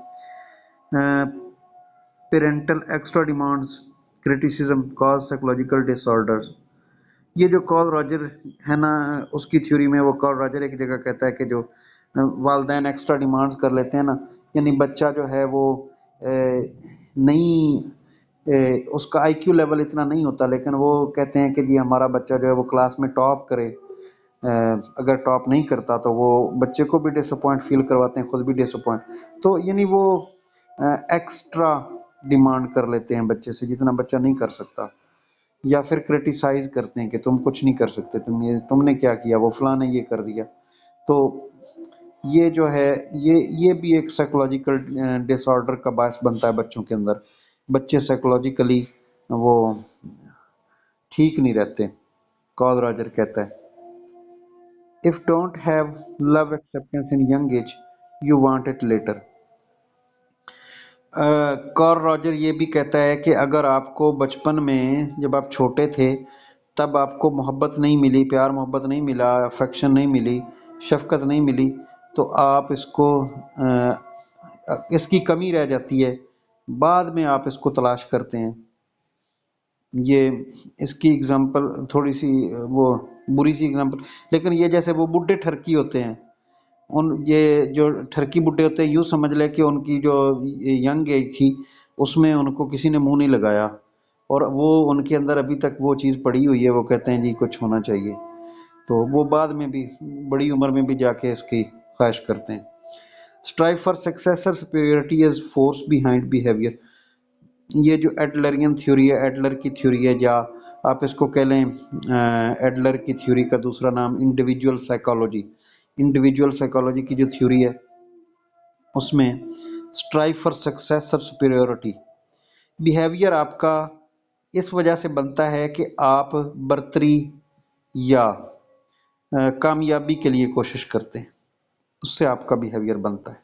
Parental extra demands criticism cause psychological disorders. ये जो कॉल रॉजर है ना, उसकी थ्योरी में वो कॉल रॉजर एक जगह कहता है कि जो वालदैन एक्स्ट्रा डिमांड्स कर लेते हैं ना, यानी बच्चा जो है वो नहीं, उसका आईक्यू लेवल इतना नहीं होता, लेकिन वो कहते हैं कि जी हमारा बच्चा जो है वो क्लास में टॉप करे। अगर टॉप नहीं करता तो वो बच्चे को भी डिसअपॉइंट फील करवाते हैं, खुद भी डिसअपॉइंट। तो यानी वो एक्स्ट्रा डिमांड कर लेते हैं बच्चे से जितना बच्चा नहीं कर सकता, या फिर क्रिटिसाइज करते हैं कि तुम कुछ नहीं कर सकते, तुमने क्या किया, वो फलां ने ये कर दिया। तो ये जो है ये भी एक साइकोलॉजिकल डिसऑर्डर का बायस बनता है बच्चों के अंदर। बच्चे साइकोलॉजिकली वो ठीक नहीं रहते। कॉल रॉजर कहता है if don't have love acceptance in young age you want it later. Call Roger ये भी कहता है कि अगर आपको बचपन में जब आप छोटे थे तब आपको मोहब्बत नहीं मिली, प्यार मोहब्बत नहीं मिला, अफेक्शन नहीं मिली, शफकत नहीं मिली, तो आप इसको इसकी कमी रह जाती है, बाद में आप इसको तलाश करते हैं। ये इसकी एग्जांपल थोड़ी सी वो बुरी सी एग्जांपल, लेकिन ये जैसे वो बुड्ढे ठरकी होते हैं, उन ये जो ठरकी बुड्ढे होते हैं, यूँ समझ ले कि उनकी जो यंग एज थी उसमें उनको किसी ने मुंह नहीं लगाया, और वो उनके अंदर अभी तक वो चीज़ पड़ी हुई है, वो कहते हैं जी कुछ होना चाहिए। तो वो बाद में भी बड़ी उम्र में भी जाके इसकी ख्वाहिश करते हैं। Strive for successor superiority is force behind behaviour. ये जो एडलरियन थ्योरी है, एडलर की थ्योरी है, या आप इसको कह लें एडलर की थ्योरी का दूसरा नाम इंडिविजुअल साइकोलॉजी। इंडिविजुअल साइकोलॉजी की जो थ्योरी है उसमें स्ट्राइव फॉर सक्सेस और सुपीरियरिटी, बिहेवियर आपका इस वजह से बनता है कि आप बर्तरी या कामयाबी के लिए कोशिश करते हैं, उससे आपका बिहेवियर बनता है।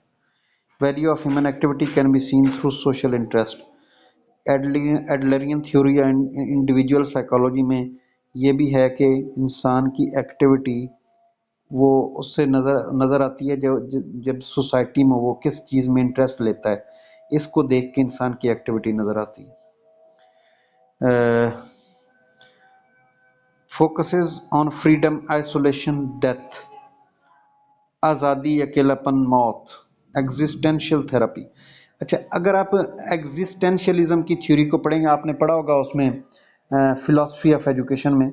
Value of human activity can be seen through social interest. Adlerian theory and individual psychology में ये भी है कि इंसान की एक्टिविटी वो उससे नज़र आती है जब सोसाइटी में वो किस चीज़ में इंटरेस्ट लेता है, इसको देख के इंसान की एक्टिविटी नज़र आती है। Focuses on freedom, isolation, death, आज़ादी, अकेलापन, मौत। Existential therapy. اچھا، اگر آپ ایگزسٹینشیلزم کی تھیوری کو پڑھیں گے، آپ نے پڑھا ہوگا اس میں فلاسفی آف ایجوکیشن میں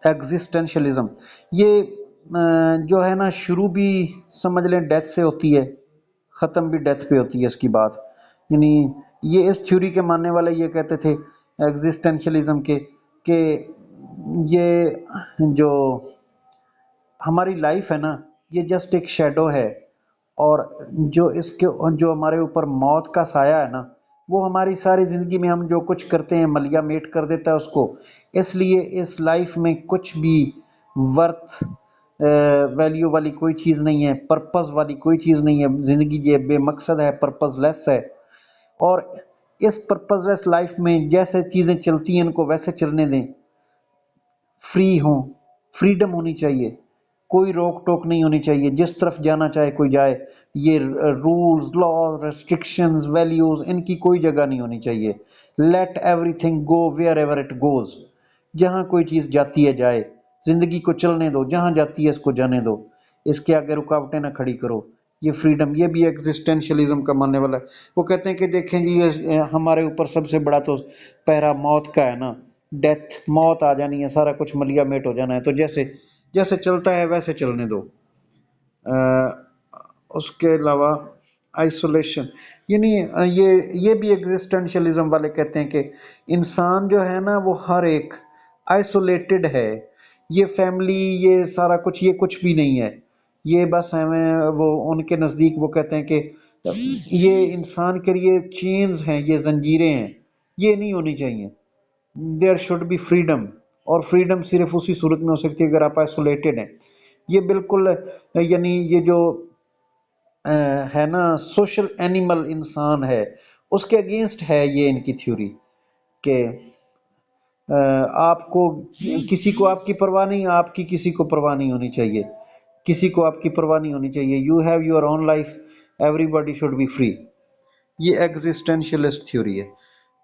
ایگزسٹینشیلزم، یہ جو ہے نا شروع بھی سمجھ لیں ڈیتھ سے ہوتی ہے، ختم بھی ڈیتھ پہ ہوتی ہے اس کی بات. یعنی یہ اس تھیوری کے ماننے والے یہ کہتے تھے ایگزسٹینشیلزم کے کہ یہ جو ہماری لائف ہے نا یہ جسٹ ایک شیڈو ہے، اور جو اس کے جو ہمارے اوپر موت کا سایہ ہے نا وہ ہماری ساری زندگی میں ہم جو کچھ کرتے ہیں ملیا میٹ کر دیتا ہے اس کو. اس لیے اس لائف میں کچھ بھی ورتھ ویلیو والی کوئی چیز نہیں ہے، پرپز والی کوئی چیز نہیں ہے. زندگی یہ بے مقصد ہے، پرپز لیس ہے. اور اس پرپز لیس لائف میں جیسے چیزیں چلتی ہیں ان کو ویسے چلنے دیں، فری ہوں، فریڈم ہونی چاہیے، کوئی روک ٹوک نہیں ہونی چاہیے، جس طرف جانا چاہے کوئی جائے. یہ رولز، لاز، ریسٹرکشنز، ویلیوز، ان کی کوئی جگہ نہیں ہونی چاہیے. Let everything go wherever it goes. جہاں کوئی چیز جاتی ہے جائے، زندگی کو چلنے دو، جہاں جاتی ہے اس کو جانے دو، اس کے آگے رکاوٹیں نہ کھڑی کرو. یہ فریڈم، یہ بھی ایگزسٹینشیلزم کا ماننے والا ہے. وہ کہتے ہیں کہ دیکھیں جی یہ ہمارے اوپر سب سے بڑا تو پہرا موت کا ہے نا، ڈیتھ، موت آ جانی ہے، سارا کچھ ملیا میٹ ہو جانا ہے، تو جیسے جیسے چلتا ہے ویسے چلنے دو. اس کے علاوہ آئسولیشن، یعنی یہ بھی ایگزسٹینشیلزم والے کہتے ہیں کہ انسان جو ہے نا وہ ہر ایک آئسولیٹڈ ہے. یہ فیملی، یہ سارا کچھ، یہ کچھ بھی نہیں ہے. یہ بس ہمیں وہ ان کے نزدیک وہ کہتے ہیں کہ یہ انسان کے لیے چینز ہیں، یہ زنجیریں ہیں، یہ نہیں ہونی چاہیے. دیر شوڈ بی فریڈم، اور فریڈم صرف اسی صورت میں ہو سکتی ہے اگر آپ آئسولیٹڈ ہیں. یہ بالکل یعنی یہ جو ہے نا سوشل اینیمل انسان ہے اس کے اگینسٹ ہے یہ ان کی تھیوری کہ آپ کو کسی کو آپ کی پرواہ نہیں، آپ کی کسی کو پرواہ نہیں ہونی چاہیے، کسی کو آپ کی پرواہ نہیں ہونی چاہیے. You have your own life, everybody should be free. یہ ایگزسٹینشیلسٹ تھیوری ہے.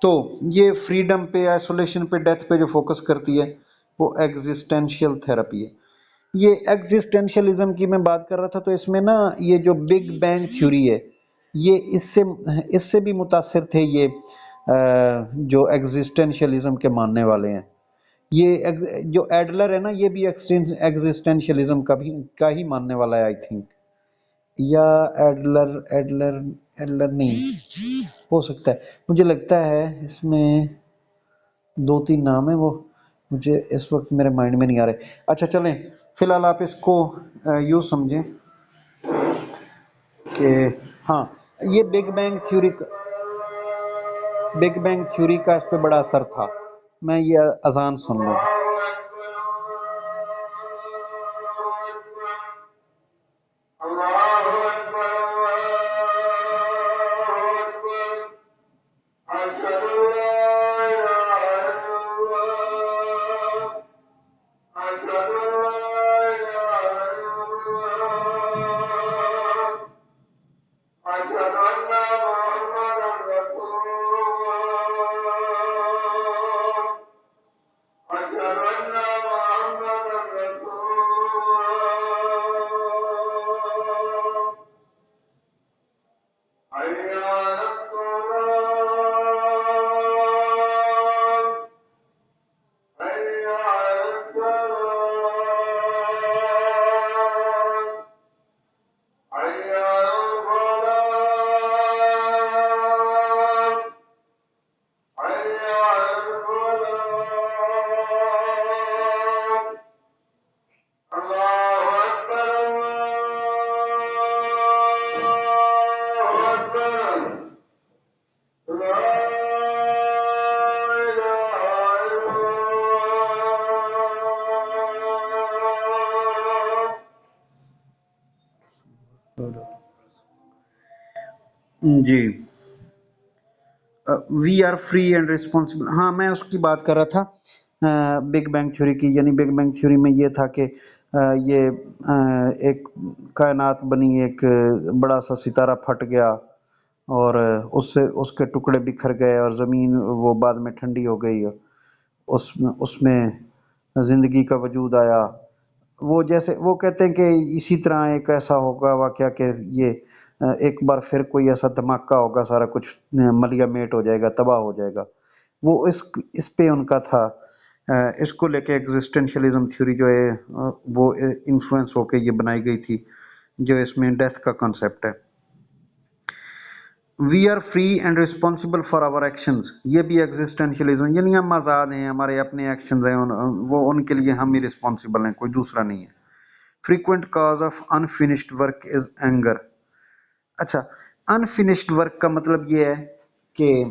تو یہ فریڈم پہ، آئسولیشن پہ، ڈیتھ پہ جو فوکس کرتی ہے وہ ایگزسٹینشیل تھراپی ہے. یہ ایگزسٹینشیلزم کی میں بات کر رہا تھا، تو اس میں نا یہ جو بگ بینگ تھیوری ہے یہ اس سے بھی متاثر تھے یہ جو ایگزسٹینشیلزم کے ماننے والے ہیں. یہ جو ایڈلر ہے نا یہ بھی ایگزسٹینشیلزم کا ہی ماننے والا ہے آئی تھنک. یا ایڈلر نہیں ہو سکتا ہے، مجھے لگتا ہے اس میں دو تین نام ہیں، وہ مجھے اس وقت میرے مائنڈ میں نہیں آ رہے. اچھا چلیں فی الحال آپ اس کو یوں سمجھیں کہ ہاں یہ بگ بینگ تھیوری کا اس پہ بڑا اثر تھا. میں یہ اذان سن لوں. جی، we are free and responsible. ہاں میں اس کی بات کر رہا تھا بگ بینگ تھیوری کی. یعنی بگ بینگ تھیوری میں یہ تھا کہ یہ ایک کائنات بنی، ایک بڑا سا ستارہ پھٹ گیا اور اس کے ٹکڑے بکھر گئے، اور زمین وہ بعد میں ٹھنڈی ہو گئی، اس میں زندگی کا وجود آیا. وہ جیسے وہ کہتے ہیں کہ اسی طرح ایک ایسا ہوگا واقعہ کہ یہ ایک بار پھر کوئی ایسا دھماکہ ہوگا، سارا کچھ ملیا میٹ ہو جائے گا، تباہ ہو جائے گا. وہ اس پہ ان کا تھا. اس کو لے کے ایگزسٹینشلزم تھیوری جو ہے وہ انفلوئنس ہو کے یہ بنائی گئی تھی، جو اس میں ڈیتھ کا کانسیپٹ ہے. We are free and responsible for our actions, یہ بھی ایگزسٹینشلزم، یعنی ہم آزاد ہیں، ہمارے اپنے ایکشنز ہیں، وہ ان کے لیے ہم ہی رسپانسبل ہیں، کوئی دوسرا نہیں ہے. Frequent cause of unfinished work is anger. اچھا، انفینشڈ ورک کا مطلب یہ ہے کہ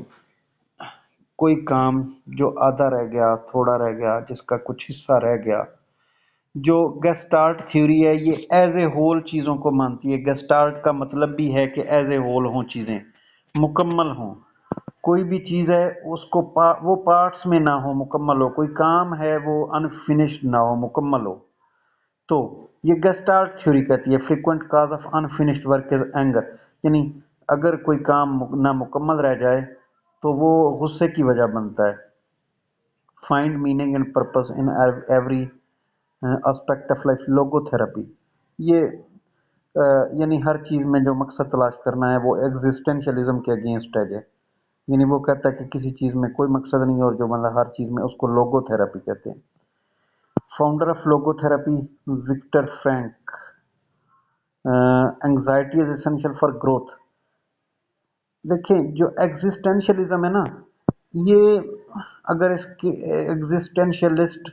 کوئی کام جو آدھا رہ گیا، تھوڑا رہ گیا، جس کا کچھ حصہ رہ گیا. جو گیسٹارٹ تھیوری ہے یہ ایز اے ہول چیزوں کو مانتی ہے. گیسٹارٹ کا مطلب بھی ہے کہ ایز اے ہول ہوں، چیزیں مکمل ہوں. کوئی بھی چیز ہے اس کو وہ پارٹس میں نہ ہو، مکمل ہو. کوئی کام ہے وہ انفینشڈ نہ ہو، مکمل ہو. تو یہ گیسٹارٹ تھیوری کہتی ہے frequent cause of unfinished work is anger, یعنی اگر کوئی کام نامکمل رہ جائے تو وہ غصے کی وجہ بنتا ہے. Find meaning and purpose in every aspect of life. Logo therapy یہ یعنی ہر چیز میں جو مقصد تلاش کرنا ہے وہ ایگزسٹینشلزم کے اگینسٹ ہے. یعنی وہ کہتا ہے کہ کسی چیز میں کوئی مقصد نہیں، اور جو مطلب ہر چیز میں، اس کو لوگو تھراپی کہتے ہیں. Founder of logotherapy Viktor Frankl. Anxiety is essential for growth. دیکھیں جو ایگزسٹینشلزم ہے نا، یہ اگر اس کی ایگزسٹینشلسٹ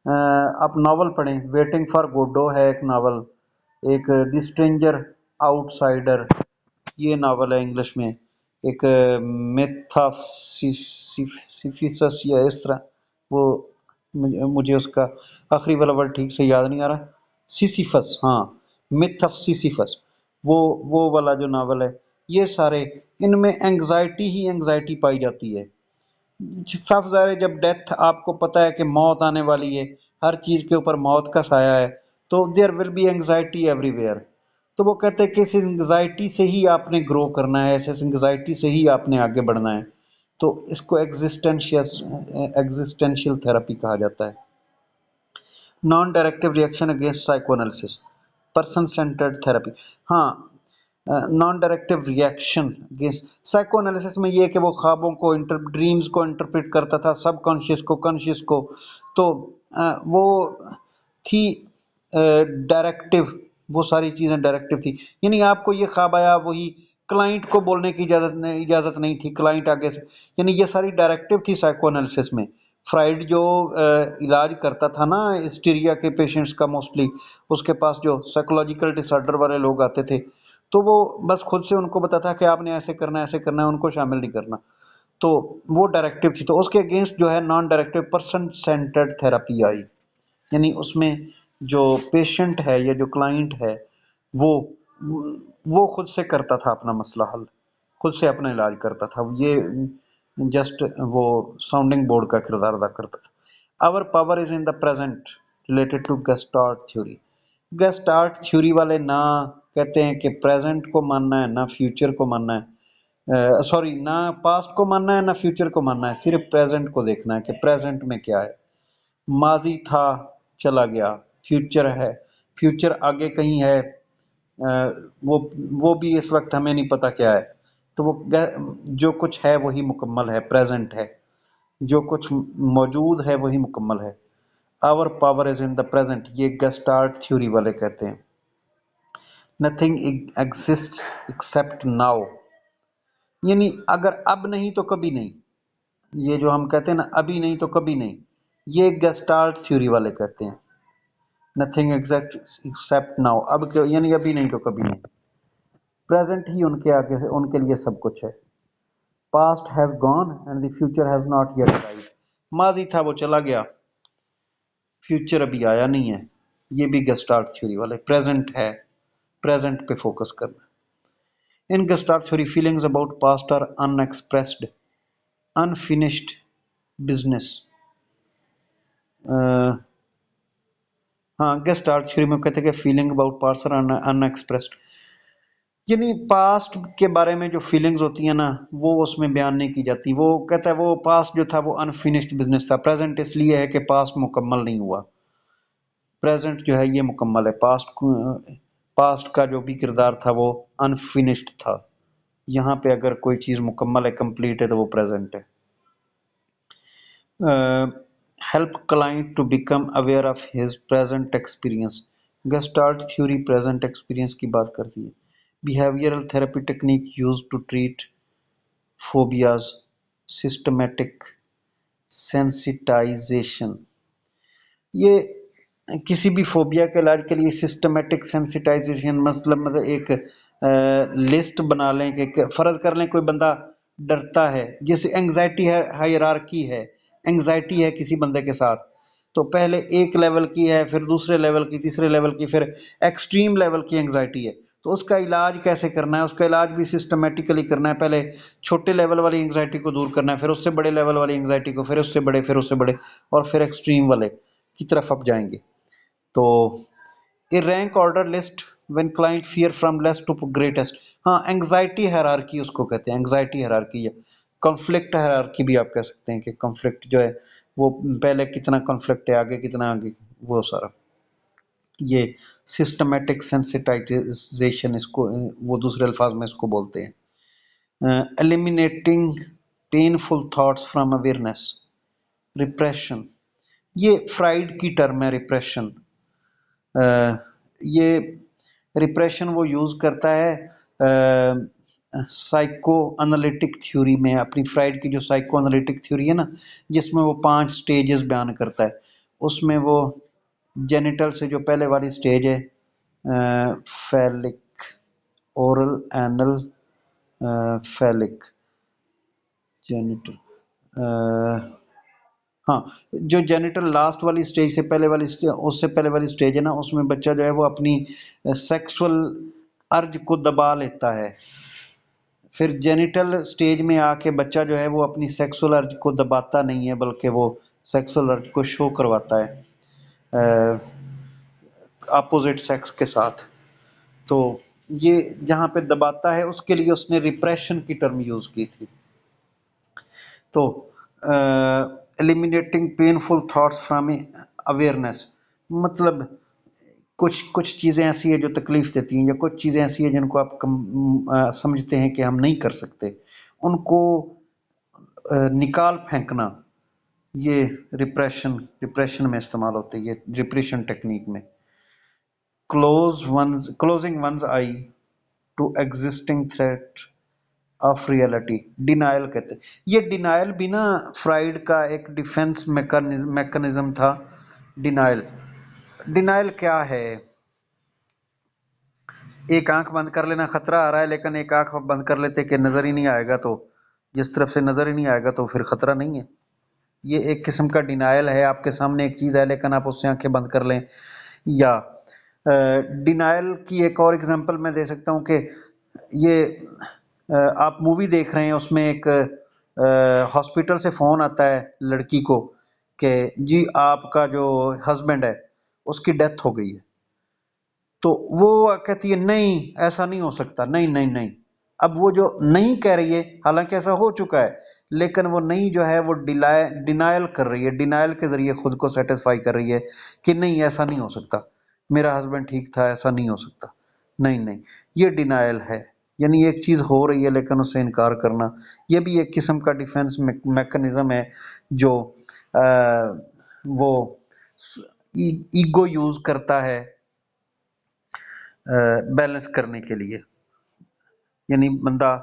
آپ ناول پڑھیں، ویٹنگ فار گوڈو ہے ایک ناول، ایک دی اسٹرینجر آؤٹ سائڈر یہ ناول ہے انگلش میں، ایک میتھ آف سیفیسس یا اس طرح، وہ مجھے اس کا آخری والا ورڈ ٹھیک سے یاد نہیں آ رہا. سیسیفس، ہاں، میتھ آف سیسیفس، وہ والا جو ناول ہے. یہ سارے ان میں انگزائٹی ہی انگزائٹی پائی جاتی ہے. صاف ظاہر ہے جب ڈیتھ آپ کو پتہ ہے کہ موت آنے والی ہے، ہر چیز کے اوپر موت کا سایہ ہے، تو there will be anxiety everywhere. تو وہ کہتے ہیں کہ اس انگزائٹی سے ہی آپ نے گرو کرنا ہے، اس انگزائٹی سے ہی آپ نے آگے بڑھنا ہے. تو اس کو ایگزسٹینشیل تھراپی کہا جاتا ہے. Non directive reaction against psychoanalysis, person centred therapy. ہاں، non directive reaction against psychoanalysis میں یہ کہ وہ خوابوں کو ڈریمز کو انٹرپریٹ کرتا تھا، سب کانشیس کو، کانشیس کو. تو وہ تھی ڈائریکٹو، وہ ساری چیزیں ڈائریکٹو تھی. یعنی آپ کو یہ خواب آیا، وہی کلائنٹ کو بولنے کی اجازت نہیں تھی، کلائنٹ آگے سے، یعنی یہ ساری ڈائریکٹو تھی سائیکو انالیسس میں. فرائیڈ جو علاج کرتا تھا نا ہسٹیریا کے پیشنٹس کا، موسٹلی اس کے پاس جو سائیکولوجیکل ڈس آرڈر والے لوگ آتے تھے، تو وہ بس خود سے ان کو بتاتا کہ آپ نے ایسے کرنا ہے، ایسے کرنا ہے، ان کو شامل نہیں کرنا. تو وہ ڈائریکٹو تھی. تو اس کے اگینسٹ جو ہے non directive person centred therapy آئی. یعنی اس میں جو پیشنٹ ہے یا جو کلائنٹ ہے وہ خود سے کرتا تھا اپنا مسئلہ حل، خود سے اپنا علاج کرتا تھا. یہ جسٹ وہ ساؤنڈنگ بورڈ کا کردار ادا کرتا تھا. Our power is in the present related to gestalt theory. Gestalt theory والے نہ کہتے ہیں کہ پریزنٹ کو ماننا ہے، نہ فیوچر کو ماننا ہے، سوری، نہ پاسٹ کو ماننا ہے، نہ فیوچر کو ماننا ہے، صرف پریزنٹ کو دیکھنا ہے کہ پریزنٹ میں کیا ہے. ماضی تھا، چلا گیا. فیوچر ہے، فیوچر آگے کہیں ہے، وہ بھی اس وقت ہمیں نہیں پتا کیا ہے. تو وہ جو کچھ ہے وہی مکمل ہے، پریزنٹ ہے. جو کچھ موجود ہے وہی مکمل ہے. آور power is in the present, یہ گیسٹارٹ تھیوری والے کہتے ہیں. نتھنگ ایگزسٹ ایکسیپٹ ناؤ، یعنی اگر اب نہیں تو کبھی نہیں. یہ جو ہم کہتے ہیں نا ابھی نہیں تو کبھی نہیں، یہ گیسٹارٹ تھیوری والے کہتے ہیں. نتھنگ ایکسیپٹ ناؤ، اب یعنی ابھی نہیں تو کبھی نہیں. پریزنٹ ہی ان کے آگے ان کے لیے سب کچھ ہے. Past has gone and the future has not yet arrived. ماضی تھا، وہ چلا گیا، فیوچر ابھی آیا نہیں ہے. یہ بھی گیسٹارٹ تھیوری والے. پریزنٹ ہے، پریزنٹ پہ فوکس کرنا. In gestalt theory feelings about past are unexpressed unfinished business. ہاں، گیسٹارٹ تھیوری میں کہتے ہیں کہ feeling about past are unexpressed, یعنی پاسٹ کے بارے میں جو فیلنگز ہوتی ہیں نا وہ اس میں بیان نہیں کی جاتی. وہ کہتا ہے وہ پاسٹ جو تھا وہ انفینشڈ بزنس تھا. پریزنٹ اس لیے ہے کہ پاسٹ مکمل نہیں ہوا. پریزنٹ جو ہے یہ مکمل ہے، پاسٹ کا جو بھی کردار تھا وہ انفینشڈ تھا، یہاں پہ اگر کوئی چیز مکمل ہے، کمپلیٹ ہے، تو وہ پریزنٹ ہے۔ Help client to become aware of his present experience, gestalt theory present experience کی بات کرتی ہے۔ Behavioural therapy technique use to treat phobias, systematic sensitization, یہ کسی بھی فوبیا کے علاج کے لیے سسٹمیٹک سینسٹائزیشن مطلب ایک لسٹ بنا لیں کہ فرض کر لیں کوئی بندہ ڈرتا ہے، جیسے اینگزائٹی ہے، ہائرارکی ہے، اینگزائٹی ہے کسی بندے کے ساتھ، تو پہلے ایک لیول کی ہے، پھر دوسرے لیول کی، تیسرے لیول کی، پھر ایکسٹریم لیول کی اینگزائٹی ہے، تو اس کا علاج کیسے کرنا ہے؟ اس کا علاج بھی سسٹمیٹیکلی کرنا ہے، پہلے چھوٹے لیول والی اینگزائٹی کو دور کرنا ہے، پھر اس سے بڑے لیول والی اینگزائٹی کو، پھر اس سے بڑے، پھر اس سے بڑے، اور پھر ایکسٹریم والے کی طرف اب جائیں گے۔ تو a rank order list when client fear from less to greatest, ہاں اینگزائٹی ہیرارکی اس کو کہتے ہیں، اینگزائٹی ہیرارکی، یا کنفلکٹ ہیرارکی بھی آپ کہہ سکتے ہیں، کہ کنفلکٹ جو ہے وہ پہلے کتنا کنفلکٹ ہے، آگے کتنا، آگے وہ سارا، یہ سسٹمیٹک سینسٹائزیشن اس کو وہ دوسرے الفاظ میں اس کو بولتے ہیں۔ Eliminating painful thoughts from awareness, repression, یہ فرائیڈ کی ٹرم ہے ریپریشن، یہ ریپریشن وہ یوز کرتا ہے سائیکو انالیٹک تھیوری میں، اپنی فرائیڈ کی جو سائیکو انالیٹک تھیوری ہے نا، جس میں وہ 5 سٹیجز بیان کرتا ہے، اس میں وہ جینیٹل سے جو پہلے والی سٹیج ہے، phallic, oral, annual, phallic, genital, ہاں جو جینیٹل لاسٹ والی سٹیج سے پہلے والی اس سے پہلے والی سٹیج ہے نا، اس میں بچہ جو ہے وہ اپنی سیکسول ارج کو دبا لیتا ہے، پھر جینیٹل سٹیج میں آ کے بچہ جو ہے وہ اپنی سیکسول ارج کو دباتا نہیں ہے، بلکہ وہ سیکسول ارج کو شو کرواتا ہے اپوزٹ سیکس کے ساتھ، تو یہ جہاں پہ دباتا ہے اس کے لیے اس نے ریپریشن کی ٹرم یوز کی تھی۔ تو eliminating painful thoughts from awareness, مطلب کچھ چیزیں ایسی ہیں جو تکلیف دیتی ہیں، یا کچھ چیزیں ایسی ہیں جن کو آپ سمجھتے ہیں کہ ہم نہیں کر سکتے، ان کو نکال پھینکنا، یہ ریپریشن میں استعمال ہوتے ہیں، یہ ریپریشن ٹیکنیک میں۔ Closing one's eye to existing threat of reality, denial کہتے ہیں، یہ ڈینائل بھی نا فرائیڈ کا ایک ڈیفنس میکانزم تھا۔ ڈینائل کیا ہے؟ ایک آنکھ بند کر لینا، خطرہ آ رہا ہے لیکن ایک آنکھ بند کر لیتے کہ نظر ہی نہیں آئے گا، تو جس طرف سے نظر ہی نہیں آئے گا تو پھر خطرہ نہیں ہے، یہ ایک قسم کا ڈینائل ہے، آپ کے سامنے ایک چیز ہے لیکن آپ اس سے آنکھیں بند کر لیں۔ یا ڈینائل کی ایک اور اگزامپل میں دے سکتا ہوں کہ یہ آپ مووی دیکھ رہے ہیں، اس میں ایک ہاسپٹل سے فون آتا ہے لڑکی کو کہ جی آپ کا جو ہسبینڈ ہے اس کی ڈیتھ ہو گئی ہے، تو وہ کہتی ہے نہیں ایسا نہیں ہو سکتا، نہیں نہیں نہیں، اب وہ جو نہیں کہہ رہی ہے حالانکہ ایسا ہو چکا ہے، لیکن وہ نہیں جو ہے وہ ڈینائل کر رہی ہے، ڈینائل کے ذریعے خود کو سیٹسفائی کر رہی ہے کہ نہیں ایسا نہیں ہو سکتا، میرا ہسبینڈ ٹھیک تھا، ایسا نہیں ہو سکتا، نہیں نہیں، یہ ڈینائل ہے، یعنی ایک چیز ہو رہی ہے لیکن اس سے انکار کرنا، یہ بھی ایک قسم کا ڈیفنس میکانزم ہے جو وہ ایگو یوز کرتا ہے بیلنس کرنے کے لیے، یعنی بندہ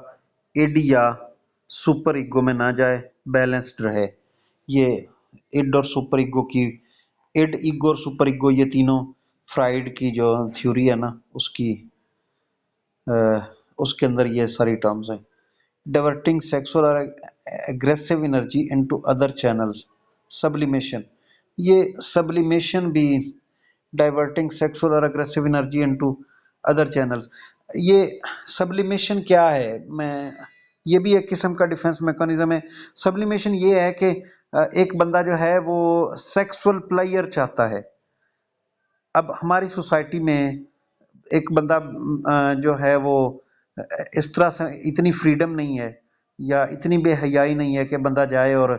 ایڈ یا سپر ایگو میں نہ جائے، بیلنسڈ رہے۔ یہ ایڈ اور سپر ایگو کی، ایڈ ایگو اور سپر ایگو یہ تینوں فرائیڈ کی جو تھیوری ہے نا اس کے اندر یہ ساری ٹرمز ہیں۔ ڈائیورٹنگ سیکسول اور aggressive energy into other channels, sublimation, یہ سبلیمیشن بھی ڈائیورٹنگ سیکسول اور aggressive energy into other channels, یہ سبلیمیشن کیا ہے؟ یہ بھی ایک قسم کا ڈیفنس میکانزم ہے۔ سبلیمیشن یہ ہے کہ ایک بندہ جو ہے وہ سیکسول پلیئر چاہتا ہے، اب ہماری سوسائٹی میں ایک بندہ جو ہے وہ اس طرح سے اتنی فریڈم نہیں ہے یا اتنی بے حیائی نہیں ہے کہ بندہ جائے اور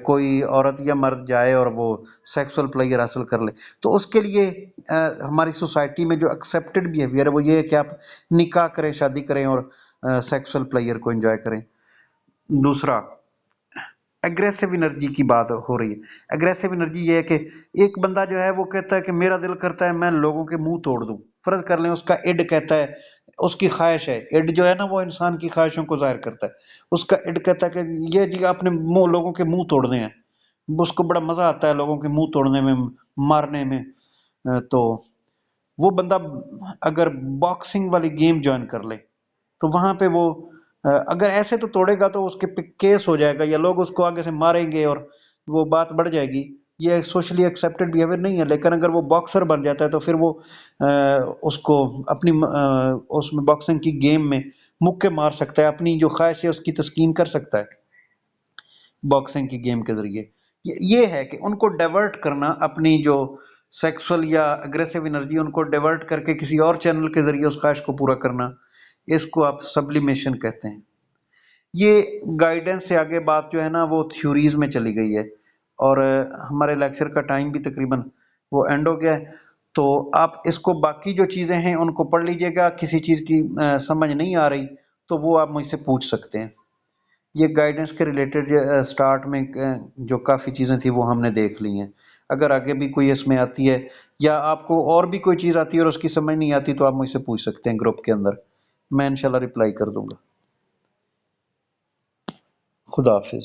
کوئی عورت یا مرد جائے اور وہ سیکسول پلیئر حاصل کر لے، تو اس کے لیے ہماری سوسائٹی میں جو ایکسیپٹڈ بیہیویئر ہے وہ یہ ہے کہ آپ نکاح کریں، شادی کریں اور سیکسول پلیئر کو انجوائے کریں۔ دوسرا، اگریسو انرجی کی بات ہو رہی ہے۔ اگریسو انرجی یہ ہے کہ ایک بندہ جو ہے وہ کہتا ہے کہ میرا دل کرتا ہے میں لوگوں کے منہ توڑ دوں، فرض کر لیں اس کا ایڈ کہتا ہے، اس کی خواہش ہے، ایڈ جو ہے نا وہ انسان کی خواہشوں کو ظاہر کرتا ہے، اس کا ایڈ کہتا ہے کہ یہ جی اپنے منہ لوگوں کے منہ توڑنے ہیں، اس کو بڑا مزہ آتا ہے لوگوں کے منہ توڑنے میں، مارنے میں۔ تو وہ بندہ اگر باکسنگ والی گیم جوائن کر لے تو وہاں پہ وہ اگر ایسے تو توڑے گا تو اس کے کیس ہو جائے گا یا لوگ اس کو آگے سے ماریں گے اور وہ بات بڑھ جائے گی، یہ سوشلی ایکسیپٹڈ بیہیویئر نہیں ہے۔ لیکن اگر وہ باکسر بن جاتا ہے تو پھر وہ اس کو اپنی اس میں باکسنگ کی گیم میں مکے مار سکتا ہے، اپنی جو خواہش ہے اس کی تسکین کر سکتا ہے باکسنگ کی گیم کے ذریعے۔ یہ ہے کہ ان کو ڈیورٹ کرنا، اپنی جو سیکسول یا اگریسو انرجی ان کو ڈیورٹ کر کے کسی اور چینل کے ذریعے اس خواہش کو پورا کرنا، اس کو آپ سبلیمیشن کہتے ہیں۔ یہ گائیڈنس سے آگے بات جو ہے نا وہ تھیوریز میں چلی گئی ہے، اور ہمارے لیکچر کا ٹائم بھی تقریباً وہ اینڈ ہو گیا ہے، تو آپ اس کو باقی جو چیزیں ہیں ان کو پڑھ لیجئے گا۔ کسی چیز کی سمجھ نہیں آ رہی تو وہ آپ مجھ سے پوچھ سکتے ہیں۔ یہ گائیڈنس کے ریلیٹڈ سٹارٹ میں جو کافی چیزیں تھیں وہ ہم نے دیکھ لی ہیں۔ اگر آگے بھی کوئی اس میں آتی ہے یا آپ کو اور بھی کوئی چیز آتی ہے اور اس کی سمجھ نہیں آتی تو آپ مجھ سے پوچھ سکتے ہیں گروپ کے اندر، میں انشاءاللہ رپلائی کر دوں گا۔ خدا حافظ۔